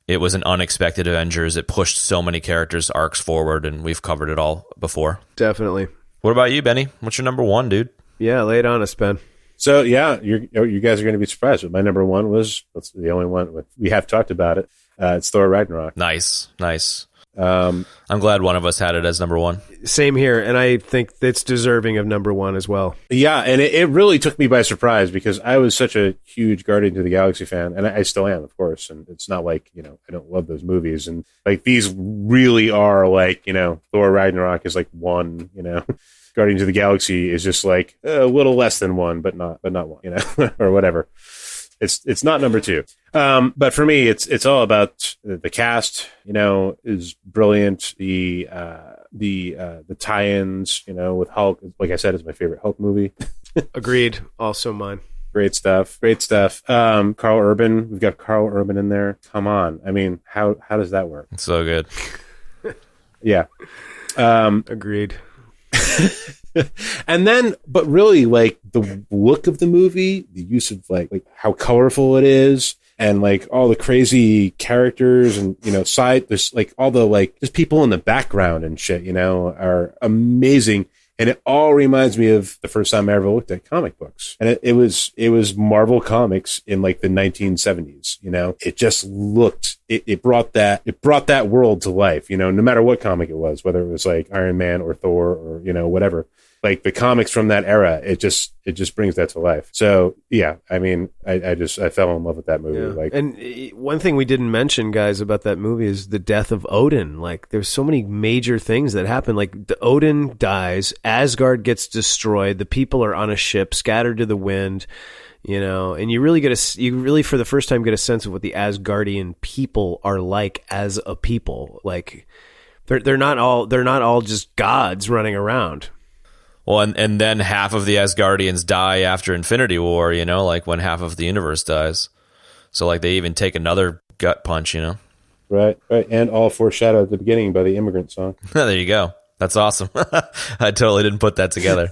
it was an unexpected Avengers. It pushed so many characters' arcs forward, and we've covered it all before.
Definitely.
What about you, Benny? What's your number 1, dude?
Yeah, lay it on us, Ben.
So yeah, you guys are going to be surprised. But my number 1 that's the only one we have talked about it. It's Thor Ragnarok.
Nice. I'm glad one of us had it as number 1.
Same here, and I think it's deserving of number 1 as well.
Yeah, and it really took me by surprise because I was such a huge Guardians of the Galaxy fan, and I still am, of course. And it's not like, you know, I don't love those movies, and like these really are like, you know, Thor Ragnarok is like 1, you know. Guardians of the Galaxy is just like a little less than 1, but not 1, you know, or whatever. It's not number 2. But for me, it's all about the cast, you know, is brilliant. The tie-ins, you know, with Hulk, like I said, is my favorite Hulk movie.
Agreed. Also mine.
Great stuff. Carl Urban. We've got Carl Urban in there. Come on. I mean, how does that work?
It's so good.
Yeah.
Agreed.
And then, but really, like the look of the movie, the use of like how colorful it is, and like all the crazy characters, and you know, there's like all the like just people in the background and shit, you know, are amazing. And it all reminds me of the first time I ever looked at comic books. And it was Marvel Comics in like the 1970s, you know. It just looked, it brought that world to life, you know, no matter what comic it was, whether it was like Iron Man or Thor or, you know, whatever. Like the comics from that era, it just brings that to life. So yeah, I mean, I fell in love with that movie.
Yeah.
Like,
and one thing we didn't mention, guys, about that movie is the death of Odin. Like, there's so many major things that happen. Like, Odin dies, Asgard gets destroyed, the people are on a ship, scattered to the wind. You know, and you really for the first time get a sense of what the Asgardian people are like as a people. Like, they're not all just gods running around.
Well, and then half of the Asgardians die after Infinity War, you know, like when half of the universe dies. So like they even take another gut punch, you know.
Right. And all foreshadowed at the beginning by the Immigrant Song.
There you go. That's awesome. I totally didn't put that together.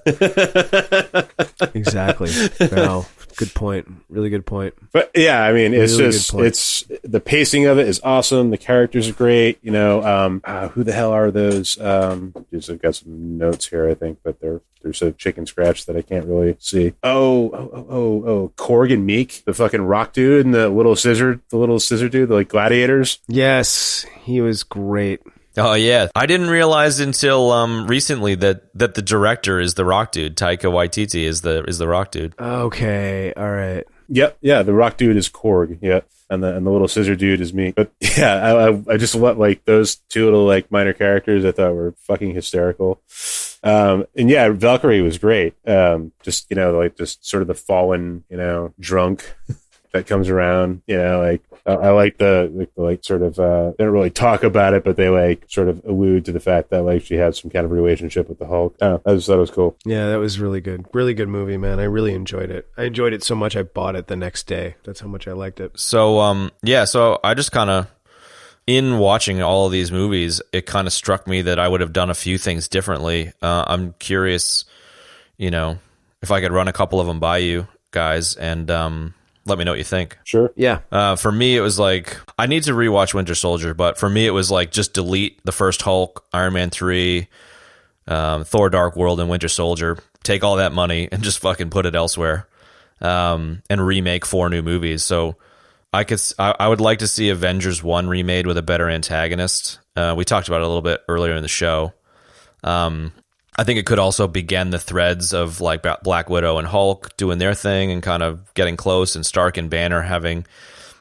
Exactly. Wow. Good point. Really good point.
But yeah, I mean, it's
Really
just,
good point.
it's, the pacing of it is awesome. The characters are great. You know, who the hell are those? Just, I've got some notes here, I think, but there's a chicken scratch that I can't really see. Oh, Korg and Meek, the fucking rock dude and the little scissor dude, the like gladiators.
Yes, he was great.
Oh yeah, I didn't realize until recently that the director is the rock dude. Taika Waititi is the rock dude.
Okay, all right.
Yep, yeah, the rock dude is Korg. Yeah. And the little scissor dude is me. But yeah, I just let like those two little like minor characters I thought were fucking hysterical. And yeah, Valkyrie was great. Just, you know, like just sort of the fallen, you know, drunk that comes around, you know, like I like the like sort of they don't really talk about it, but they like sort of allude to the fact that like she had some kind of relationship with the Hulk. I just thought it was cool.
Yeah, that was really good. Really good movie, man. I really enjoyed it. I enjoyed it so much I bought it the next day. That's how much I liked it.
So yeah, so I just kind of, in watching all of these movies, it kind of struck me that I would have done a few things differently. I'm curious, you know, if I could run a couple of them by you guys and let me know what you think.
Sure.
Yeah.
For me, it was like, I need to rewatch Winter Soldier, but for me, it was like just delete the first Hulk, Iron Man 3, Thor Dark World, and Winter Soldier. Take all that money and just fucking put it elsewhere, and remake 4 new movies. So I would like to see Avengers 1 remade with a better antagonist. We talked about it a little bit earlier in the show. I think it could also begin the threads of like Black Widow and Hulk doing their thing and kind of getting close, and Stark and Banner having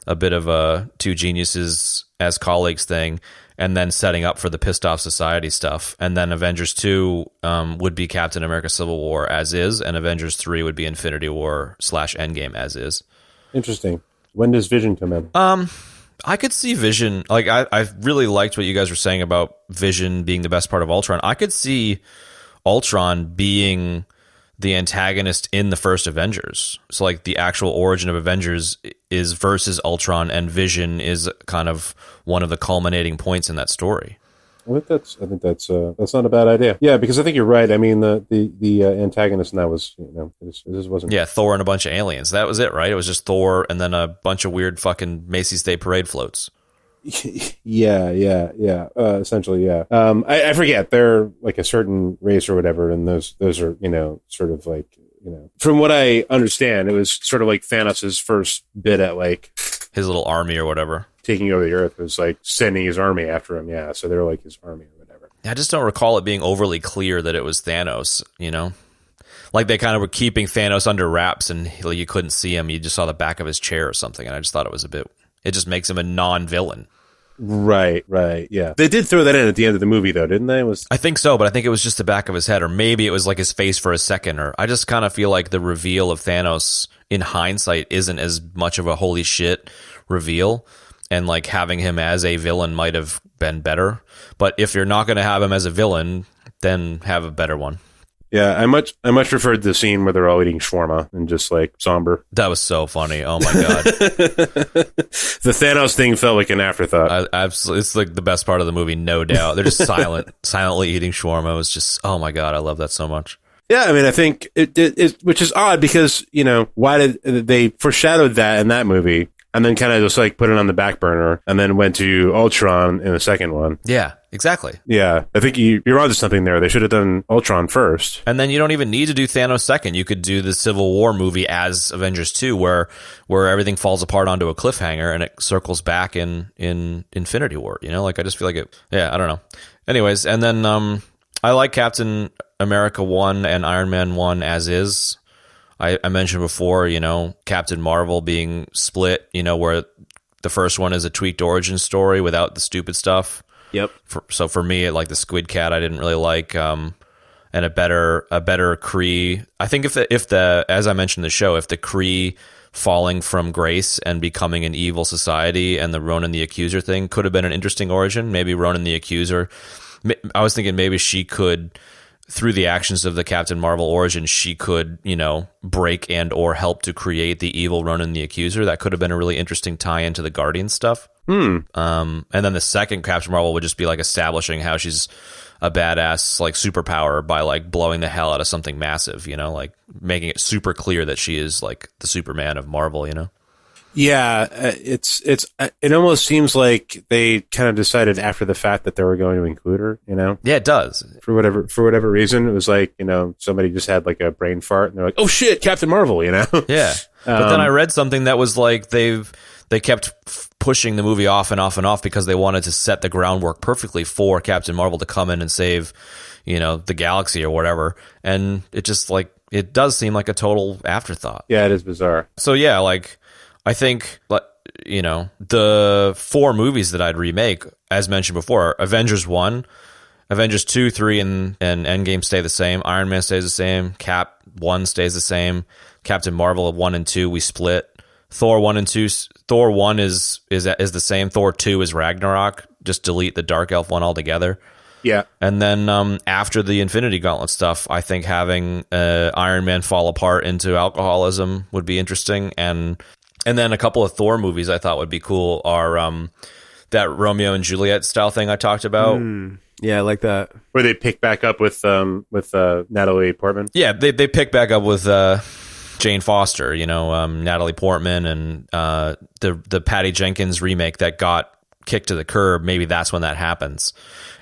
a bit of a two geniuses as colleagues thing, and then setting up for the pissed off society stuff. And then Avengers 2 would be Captain America Civil War as is, and Avengers 3 would be Infinity War / Endgame as is.
Interesting. When does Vision come in?
I could see Vision, like I really liked what you guys were saying about Vision being the best part of Ultron. I could see Ultron being the antagonist in the first Avengers. So like the actual origin of Avengers is versus Ultron, and Vision is kind of one of the culminating points in that story.
I think that's not a bad idea. Yeah, because I think you're right. I mean, the antagonist in that was, you know, this wasn't.
Yeah, Thor and a bunch of aliens. That was it, right? It was just Thor and then a bunch of weird fucking Macy's Day Parade floats.
Yeah. Essentially, yeah. I forget. They're like a certain race or whatever, and those are, you know, sort of like, you know, from what I understand, it was sort of like Thanos' first bit at like
his little army or whatever.
Taking over the Earth was like sending his army after him. Yeah, so they're like his army or whatever.
I just don't recall it being overly clear that it was Thanos, you know? Like they kind of were keeping Thanos under wraps and you couldn't see him. You just saw the back of his chair or something. And I just thought it was it just makes him a non-villain.
Right, yeah. They did throw that in at the end of the movie, though, didn't they?
I think so, but I think it was just the back of his head, or maybe it was like his face for a second. Or I just kind of feel like the reveal of Thanos in hindsight isn't as much of a holy shit reveal, and like having him as a villain might have been better. But if you're not going to have him as a villain, then have a better one.
Yeah, I much preferred the scene where they're all eating shawarma and just like somber.
That was so funny. Oh my god.
The Thanos thing felt like an afterthought.
Absolutely, it's like the best part of the movie, no doubt. They're just silently eating shawarma. It was just, oh my god, I love that so much.
Yeah, I mean, I think it which is odd because, you know, why did they foreshadowed that in that movie and then kind of just like put it on the back burner and then went to Ultron in the second one?
Yeah, exactly.
Yeah, I think you're onto something there. They should have done Ultron first.
And then you don't even need to do Thanos second. You could do the Civil War movie as Avengers 2 where everything falls apart onto a cliffhanger and it circles back in Infinity War. You know, like I just feel like it. Yeah, I don't know. Anyways, and then I like Captain America 1 and Iron Man 1 as is. I mentioned before, you know, Captain Marvel being split, you know, where the first one is a tweaked origin story without the stupid stuff.
Yep.
So for me, like the Squid Cat, I didn't really like, and a better Kree. I think if the as I mentioned in the show, if the Kree falling from grace and becoming an evil society and the Ronan the Accuser thing could have been an interesting origin. Maybe Ronan the Accuser. I was thinking maybe she could through the actions of the Captain Marvel origin, she could, break and or help to create the evil Ronan the Accuser. That could have been a really interesting tie into the Guardian stuff. And then the second Captain Marvel would just be like establishing how she's a badass like superpower by like blowing the hell out of something massive, like making it super clear that she is like the Superman of Marvel,
Yeah, it almost seems like they kind of decided after the fact that they were going to include her,
Yeah, it does.
For whatever reason, it was like, somebody just had like a brain fart and they're like, oh shit, Captain Marvel,
Yeah. But then I read something that was like they kept pushing the movie off and off and off because they wanted to set the groundwork perfectly for Captain Marvel to come in and save, the galaxy or whatever. And it just like, it does seem like a total afterthought.
Yeah, it is bizarre.
So yeah, like I think, the 4 movies that I'd remake, as mentioned before, Avengers 1, Avengers 2, 3, and Endgame stay the same. Iron Man stays the same. Cap 1 stays the same. Captain Marvel 1 and 2, we split. Thor 1 and 2, Thor 1 is the same. Thor 2 is Ragnarok. Just delete the Dark Elf one altogether.
Yeah.
And then after the Infinity Gauntlet stuff, I think having Iron Man fall apart into alcoholism would be interesting. And then a couple of Thor movies I thought would be cool are that Romeo and Juliet style thing I talked about.
Yeah, I like that.
Where they pick back up with Natalie Portman.
Yeah, they pick back up with Jane Foster, Natalie Portman, and the Patty Jenkins remake that got kicked to the curb. Maybe that's when that happens.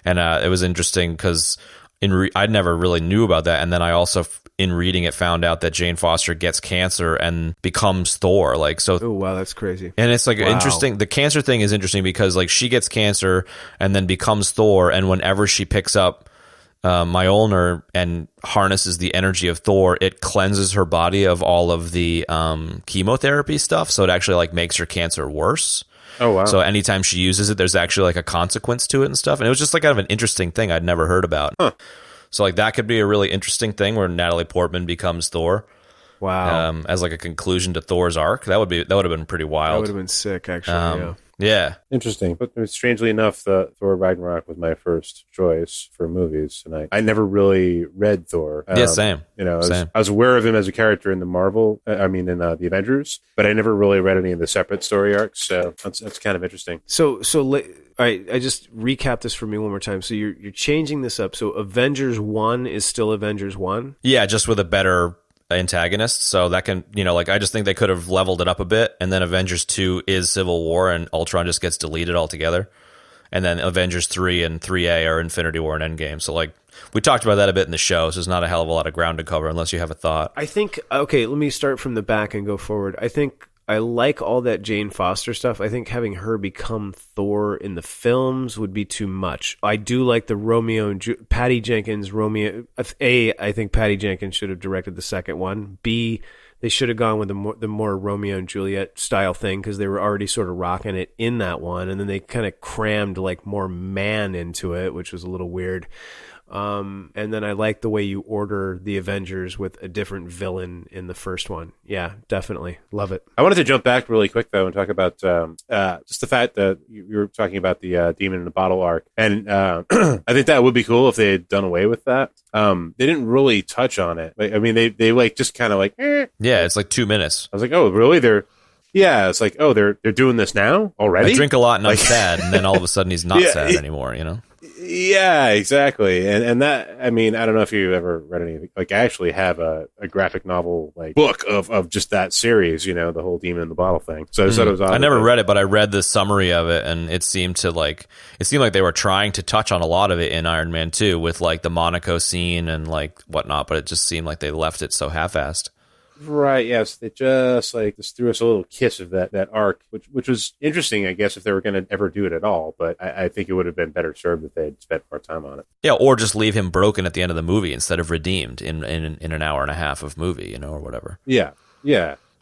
And it was interesting because I never really knew about that. And then I also, in reading it, found out that Jane Foster gets cancer and becomes Thor. Like, so.
Oh, wow, that's crazy.
And it's like interesting. The cancer thing is interesting because like she gets cancer and then becomes Thor. And whenever she picks up Mjolnir and harnesses the energy of Thor, it cleanses her body of all of the chemotherapy stuff. So it actually like makes her cancer worse.
Oh, wow.
So anytime she uses it, there's actually like a consequence to it and stuff. And it was just like kind of an interesting thing I'd never heard about.
Huh.
So like that could be a really interesting thing where Natalie Portman becomes Thor.
Wow.
As like a conclusion to Thor's arc. That would have been pretty wild.
That would have been sick, actually.
Yeah.
Interesting. But strangely enough, Thor Ragnarok was my first choice for movies, and I never really read Thor.
Same.
I was aware of him as a character in the the Avengers, but I never really read any of the separate story arcs. So that's kind of interesting.
So all right, I just recap this for me one more time. So you're changing this up. So Avengers 1 is still Avengers 1?
Yeah, just with a better antagonist, so that can I just think they could have leveled it up a bit, and then Avengers 2 is Civil War and Ultron just gets deleted altogether, and then Avengers 3 and 3A are Infinity War and Endgame. So like we talked about that a bit in the show, so there's not a hell of a lot of ground to cover unless you have a thought.
I think, okay, let me start from the back and go forward. I think I like all that Jane Foster stuff. I think having her become Thor in the films would be too much. I do like the Romeo and Patty Jenkins Romeo. I think Patty Jenkins should have directed the second one. B, they should have gone with the more Romeo and Juliet style thing because they were already sort of rocking it in that one, and then they kind of crammed like more man into it, which was a little weird. And then I like the way you order the Avengers with a different villain in the first one. Yeah, definitely. Love it.
I wanted to jump back really quick, though, and talk about just the fact that you were talking about the Demon in the Bottle arc. And I think that would be cool if they had done away with that. They didn't really touch on it. Like, I mean, they like just kind of like, eh.
Yeah, it's like 2 minutes.
I was like, oh, really? Yeah, it's like, oh, they're doing this now already?
I drink a lot and I'm sad, and then all of a sudden he's not sad anymore,
Yeah, exactly. And that, I mean, I don't know if you've ever read anything. Like, I actually have a graphic novel like book of just that series, the whole Demon in the Bottle thing. So I thought it was
I never read it, but I read the summary of it, and it seemed like they were trying to touch on a lot of it in Iron Man 2 with like the Monaco scene and like whatnot, but it just seemed like they left it so half-assed.
Right, yes. They just threw us a little kiss of that arc, which was interesting, I guess, if they were going to ever do it at all. But I think it would have been better served if they had spent more time on it.
Yeah, or just leave him broken at the end of the movie instead of redeemed in an hour and a half of movie, or whatever.
Yeah,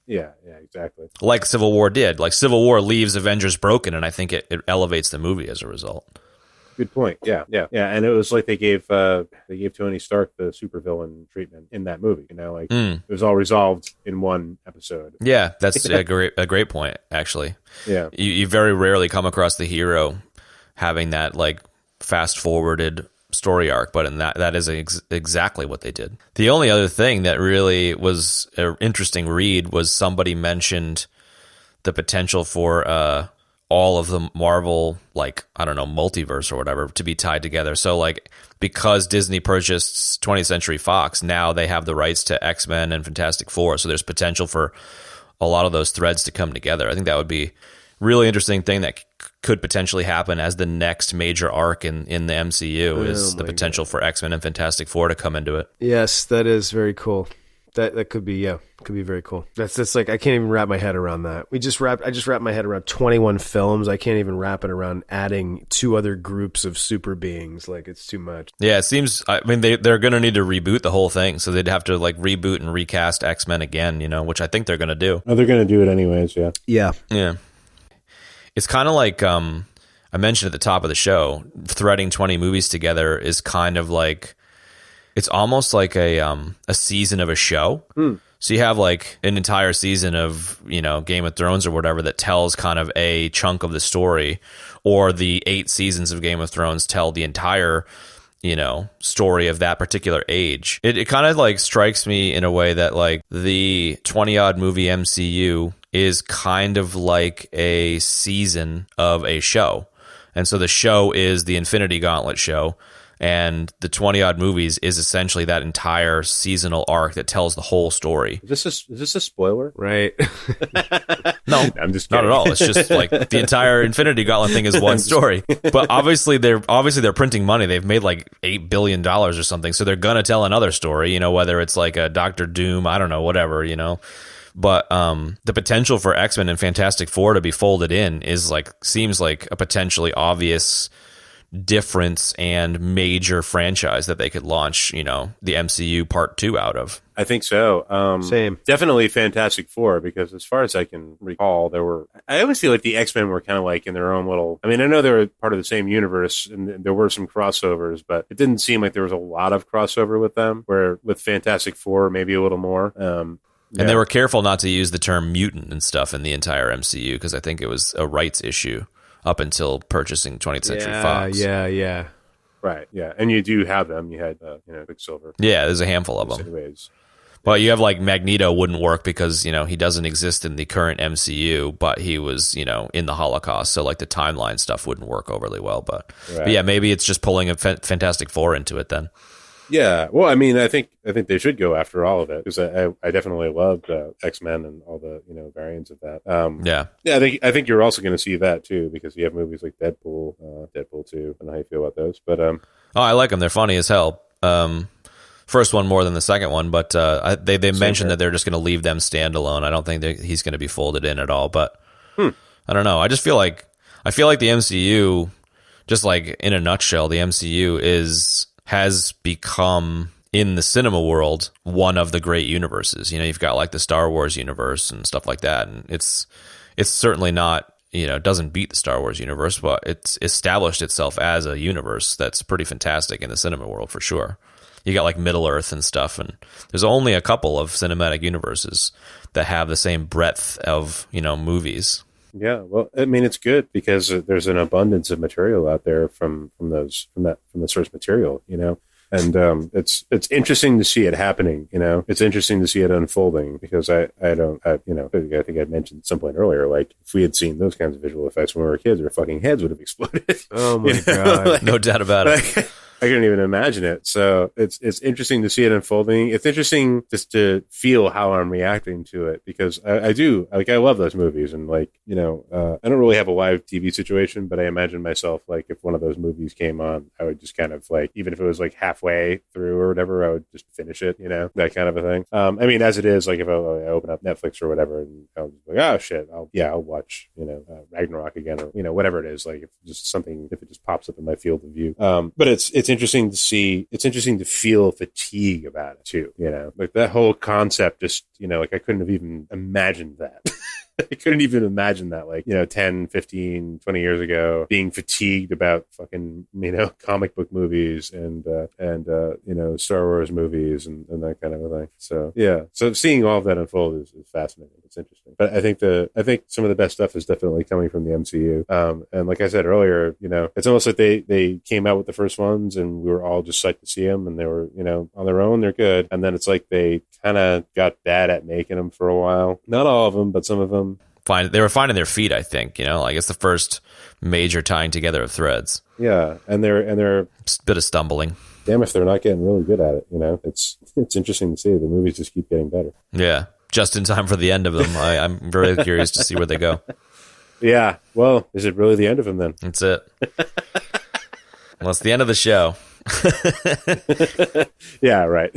exactly.
Like Civil War did. Like Civil War leaves Avengers broken, and I think it elevates the movie as a result.
Good point. Yeah. And it was like they gave Tony Stark the supervillain treatment in that movie. It was all resolved in one episode.
Yeah, that's a great point. Actually,
yeah,
you very rarely come across the hero having that like fast forwarded story arc, but in that is exactly what they did. The only other thing that really was an interesting read was somebody mentioned the potential for all of the Marvel, like, I don't know, multiverse or whatever, to be tied together. So, like, because Disney purchased 20th Century Fox, now they have the rights to X-Men and Fantastic Four. So there's potential for a lot of those threads to come together. I think that would be really interesting thing that could potentially happen as the next major arc in the MCU is the potential for X-Men and Fantastic Four to come into it.
Yes, that is very cool. That could be, could be very cool. That's like, I can't even wrap my head around that. I just wrapped my head around 21 films. I can't even wrap it around adding 2 other groups of super beings. Like, it's too much.
Yeah, it seems, I mean, they're going to need to reboot the whole thing. So they'd have to like reboot and recast X-Men again, which I think they're going to do.
Oh, they're going to do it anyways. Yeah.
Yeah.
Yeah. It's kind of like, I mentioned at the top of the show, threading 20 movies together is kind of like, it's almost like a season of a show. So you have like an entire season of, Game of Thrones or whatever that tells kind of a chunk of the story, or the 8 seasons of Game of Thrones tell the entire, story of that particular age. It kind of like strikes me in a way that like the 20 odd movie MCU is kind of like a season of a show. And so the show is the Infinity Gauntlet show. And the 20 odd movies is essentially that entire seasonal arc that tells the whole story.
Is this a spoiler?
Right.
No,
I'm just
not
kidding.
at all. It's just like the entire Infinity Gauntlet thing is one story. But obviously they're printing money. They've made like $8 billion or something. So they're going to tell another story, whether it's like a Doctor Doom, I don't know, whatever, But the potential for X-Men and Fantastic Four to be folded in seems like a potentially obvious difference and major franchise that they could launch, the MCU Part 2 out of.
I think so.
Same.
Definitely Fantastic Four, because as far as I can recall, I always feel like the X-Men were kind of like in their own little, I mean, I know they were part of the same universe and there were some crossovers, but it didn't seem like there was a lot of crossover with them, where with Fantastic Four, maybe a little more.
And they were careful not to use the term mutant and stuff in the entire MCU, because I think it was a rights issue up until purchasing 20th Century Fox.
Yeah.
Right, yeah. And you do have them. You had, Quicksilver.
Yeah, there's a handful of them.
Anyways.
But you have like Magneto wouldn't work because, he doesn't exist in the current MCU, but he was, in the Holocaust. So like the timeline stuff wouldn't work overly well. But yeah, maybe it's just pulling a Fantastic Four into it then.
Yeah, well, I mean, I think they should go after all of it, because I definitely loved X-Men and all the variants of that. Yeah, I think you're also going to see that too, because you have movies like Deadpool 2. I don't know how you feel about those, but
I like them. They're funny as hell. First one more than the second one, but they mentioned that they're just going to leave them standalone. I don't think he's going to be folded in at all. But I don't know. I just feel like the MCU, just like in a nutshell, the MCU has become, in the cinema world, one of the great universes. You've got like the Star Wars universe and stuff like that, and it's certainly not, it doesn't beat the Star Wars universe, but it's established itself as a universe that's pretty fantastic in the cinema world for sure. You got like Middle Earth and stuff, and there's only a couple of cinematic universes that have the same breadth of movies.
Yeah, well, I mean, it's good because there's an abundance of material out there from the source material, and it's interesting to see it happening. It's interesting to see it unfolding, because I think I mentioned at some point earlier, like if we had seen those kinds of visual effects when we were kids, our fucking heads would have exploded.
Oh my god,
no doubt about it.
I couldn't even imagine it. So it's interesting to see it unfolding. It's interesting just to feel how I'm reacting to it, because I love those movies, and I don't really have a live TV situation, but I imagine myself, like, if one of those movies came on, I would just kind of like, even if it was like halfway through or whatever, I would just finish it, that kind of a thing. I mean, as it is, like if I open up Netflix or whatever, and I'll just be like, oh shit, I'll watch, Ragnarok again, or whatever it is, like if it just pops up in my field of view. But it's interesting to see. It's interesting to feel fatigue about it too. Like that whole concept. Just like I couldn't have even imagined that. I couldn't even imagine that, like, 10, 15, 20 years ago, being fatigued about fucking, comic book movies and Star Wars movies and that kind of a thing. So, yeah. So seeing all of that unfold is fascinating. it's interesting. But I think some of the best stuff is definitely coming from the MCU. And like I said earlier, it's almost like they came out with the first ones and we were all just psyched to see them, and they were, on their own, they're good. And then it's like they kind of got bad at making them for a while. Not all of them, but some of them.
They were finding their feet, I think. Like it's the first major tying together of threads.
Yeah, and they're
a bit of stumbling.
Damn if they're not getting really good at it. It's interesting to see. The movies just keep getting better.
Yeah, just in time for the end of them. I'm very curious to see where they go.
Yeah. Well, is it really the end of them then?
That's it. Well, it's the end of the show.
Yeah, right.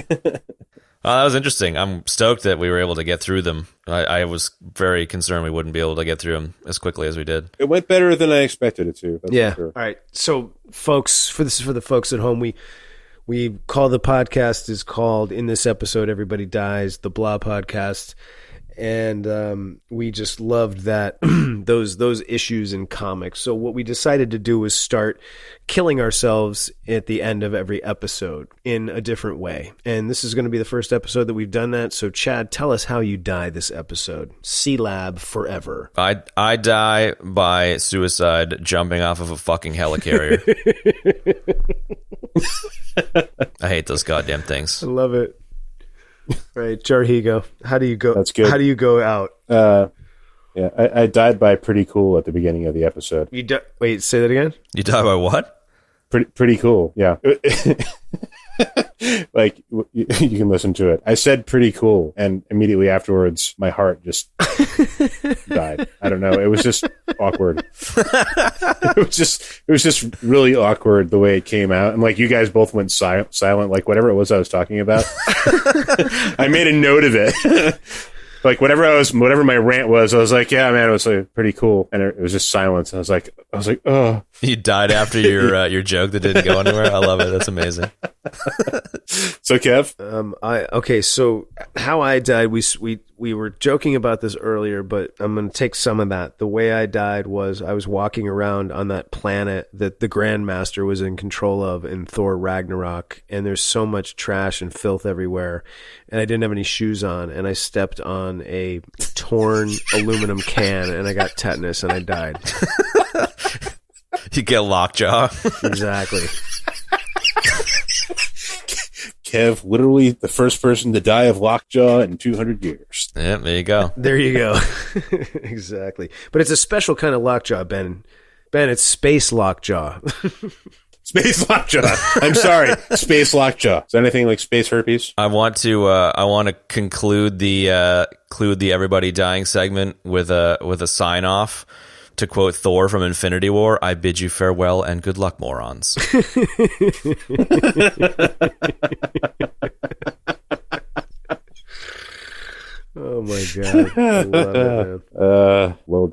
That was interesting. I'm stoked that we were able to get through them. I was very concerned we wouldn't be able to get through them as quickly as we did.
It went better than I expected it to.
Yeah.
Sure.
All right. So, folks, for the folks at home, we call the podcast is called, in this episode, Everybody Dies, the Blah Podcast. And we just loved that those issues in comics. So what we decided to do was start killing ourselves at the end of every episode in a different way. And this is going to be the first episode that we've done that. So Chad, tell us how you die this episode. C-Lab forever.
I die by suicide jumping off of a fucking helicarrier. I hate those goddamn things.
I love it. Right, Jarhigo, how do you go?
That's good.
How do you go out?
Yeah, I died by pretty cool at the beginning of the episode.
Wait, say that again?
You die by what?
Pretty cool, yeah. Like, you can listen to it. I said pretty cool, and immediately afterwards, my heart just died. I don't know. It was just awkward. It was just really awkward the way it came out. And like, you guys both went silent, like whatever it was I was talking about. I made a note of it. Like whatever my rant was, I was like, yeah, man, it was like pretty cool. And it was just silence. And I was like, oh.
You died after your joke that didn't go anywhere. I love it. That's amazing.
So Kev,
okay. So how I died, we were joking about this earlier, but I'm going to take some of that. The way I died was I was walking around on that planet that the Grandmaster was in control of in Thor Ragnarok, and there's so much trash and filth everywhere, and I didn't have any shoes on, and I stepped on a torn aluminum can, and I got tetanus, and I died.
You get lockjaw.
Exactly.
Kev, literally the first person to die of lockjaw in 200 years.
Yeah, there you go.
There you go. Exactly. But it's a special kind of lockjaw, Ben. Ben, it's space lockjaw.
Space lockjaw. I'm sorry. Space lockjaw. Is there anything like space herpes?
I want to conclude the everybody dying segment with a sign off. To quote Thor from Infinity War, I bid you farewell and good luck, morons.
Oh my God. I love it, man.
Well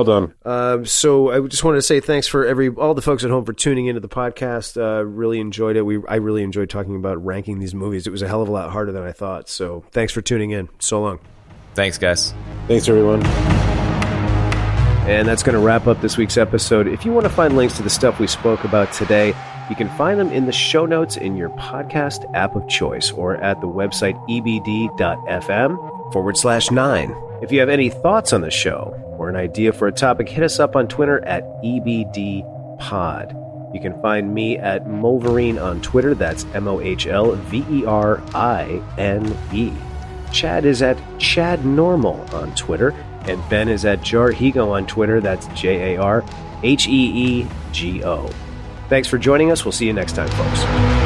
done.
So I just wanted to say thanks for all the folks at home for tuning into the podcast. Really enjoyed it. I really enjoyed talking about ranking these movies. It was a hell of a lot harder than I thought. So thanks for tuning in. So long.
Thanks, guys.
Thanks, everyone.
And that's going to wrap up this week's episode. If you want to find links to the stuff we spoke about today, you can find them in the show notes in your podcast app of choice or at the website ebd.fm/9. If you have any thoughts on the show or an idea for a topic, hit us up on Twitter at ebdpod. You can find me at Molverine on Twitter. That's MOHLVERINE. Chad is at ChadNormal on Twitter. And Ben is at Jarhigo on Twitter. That's JARHEEGO. Thanks for joining us. We'll see you next time, folks.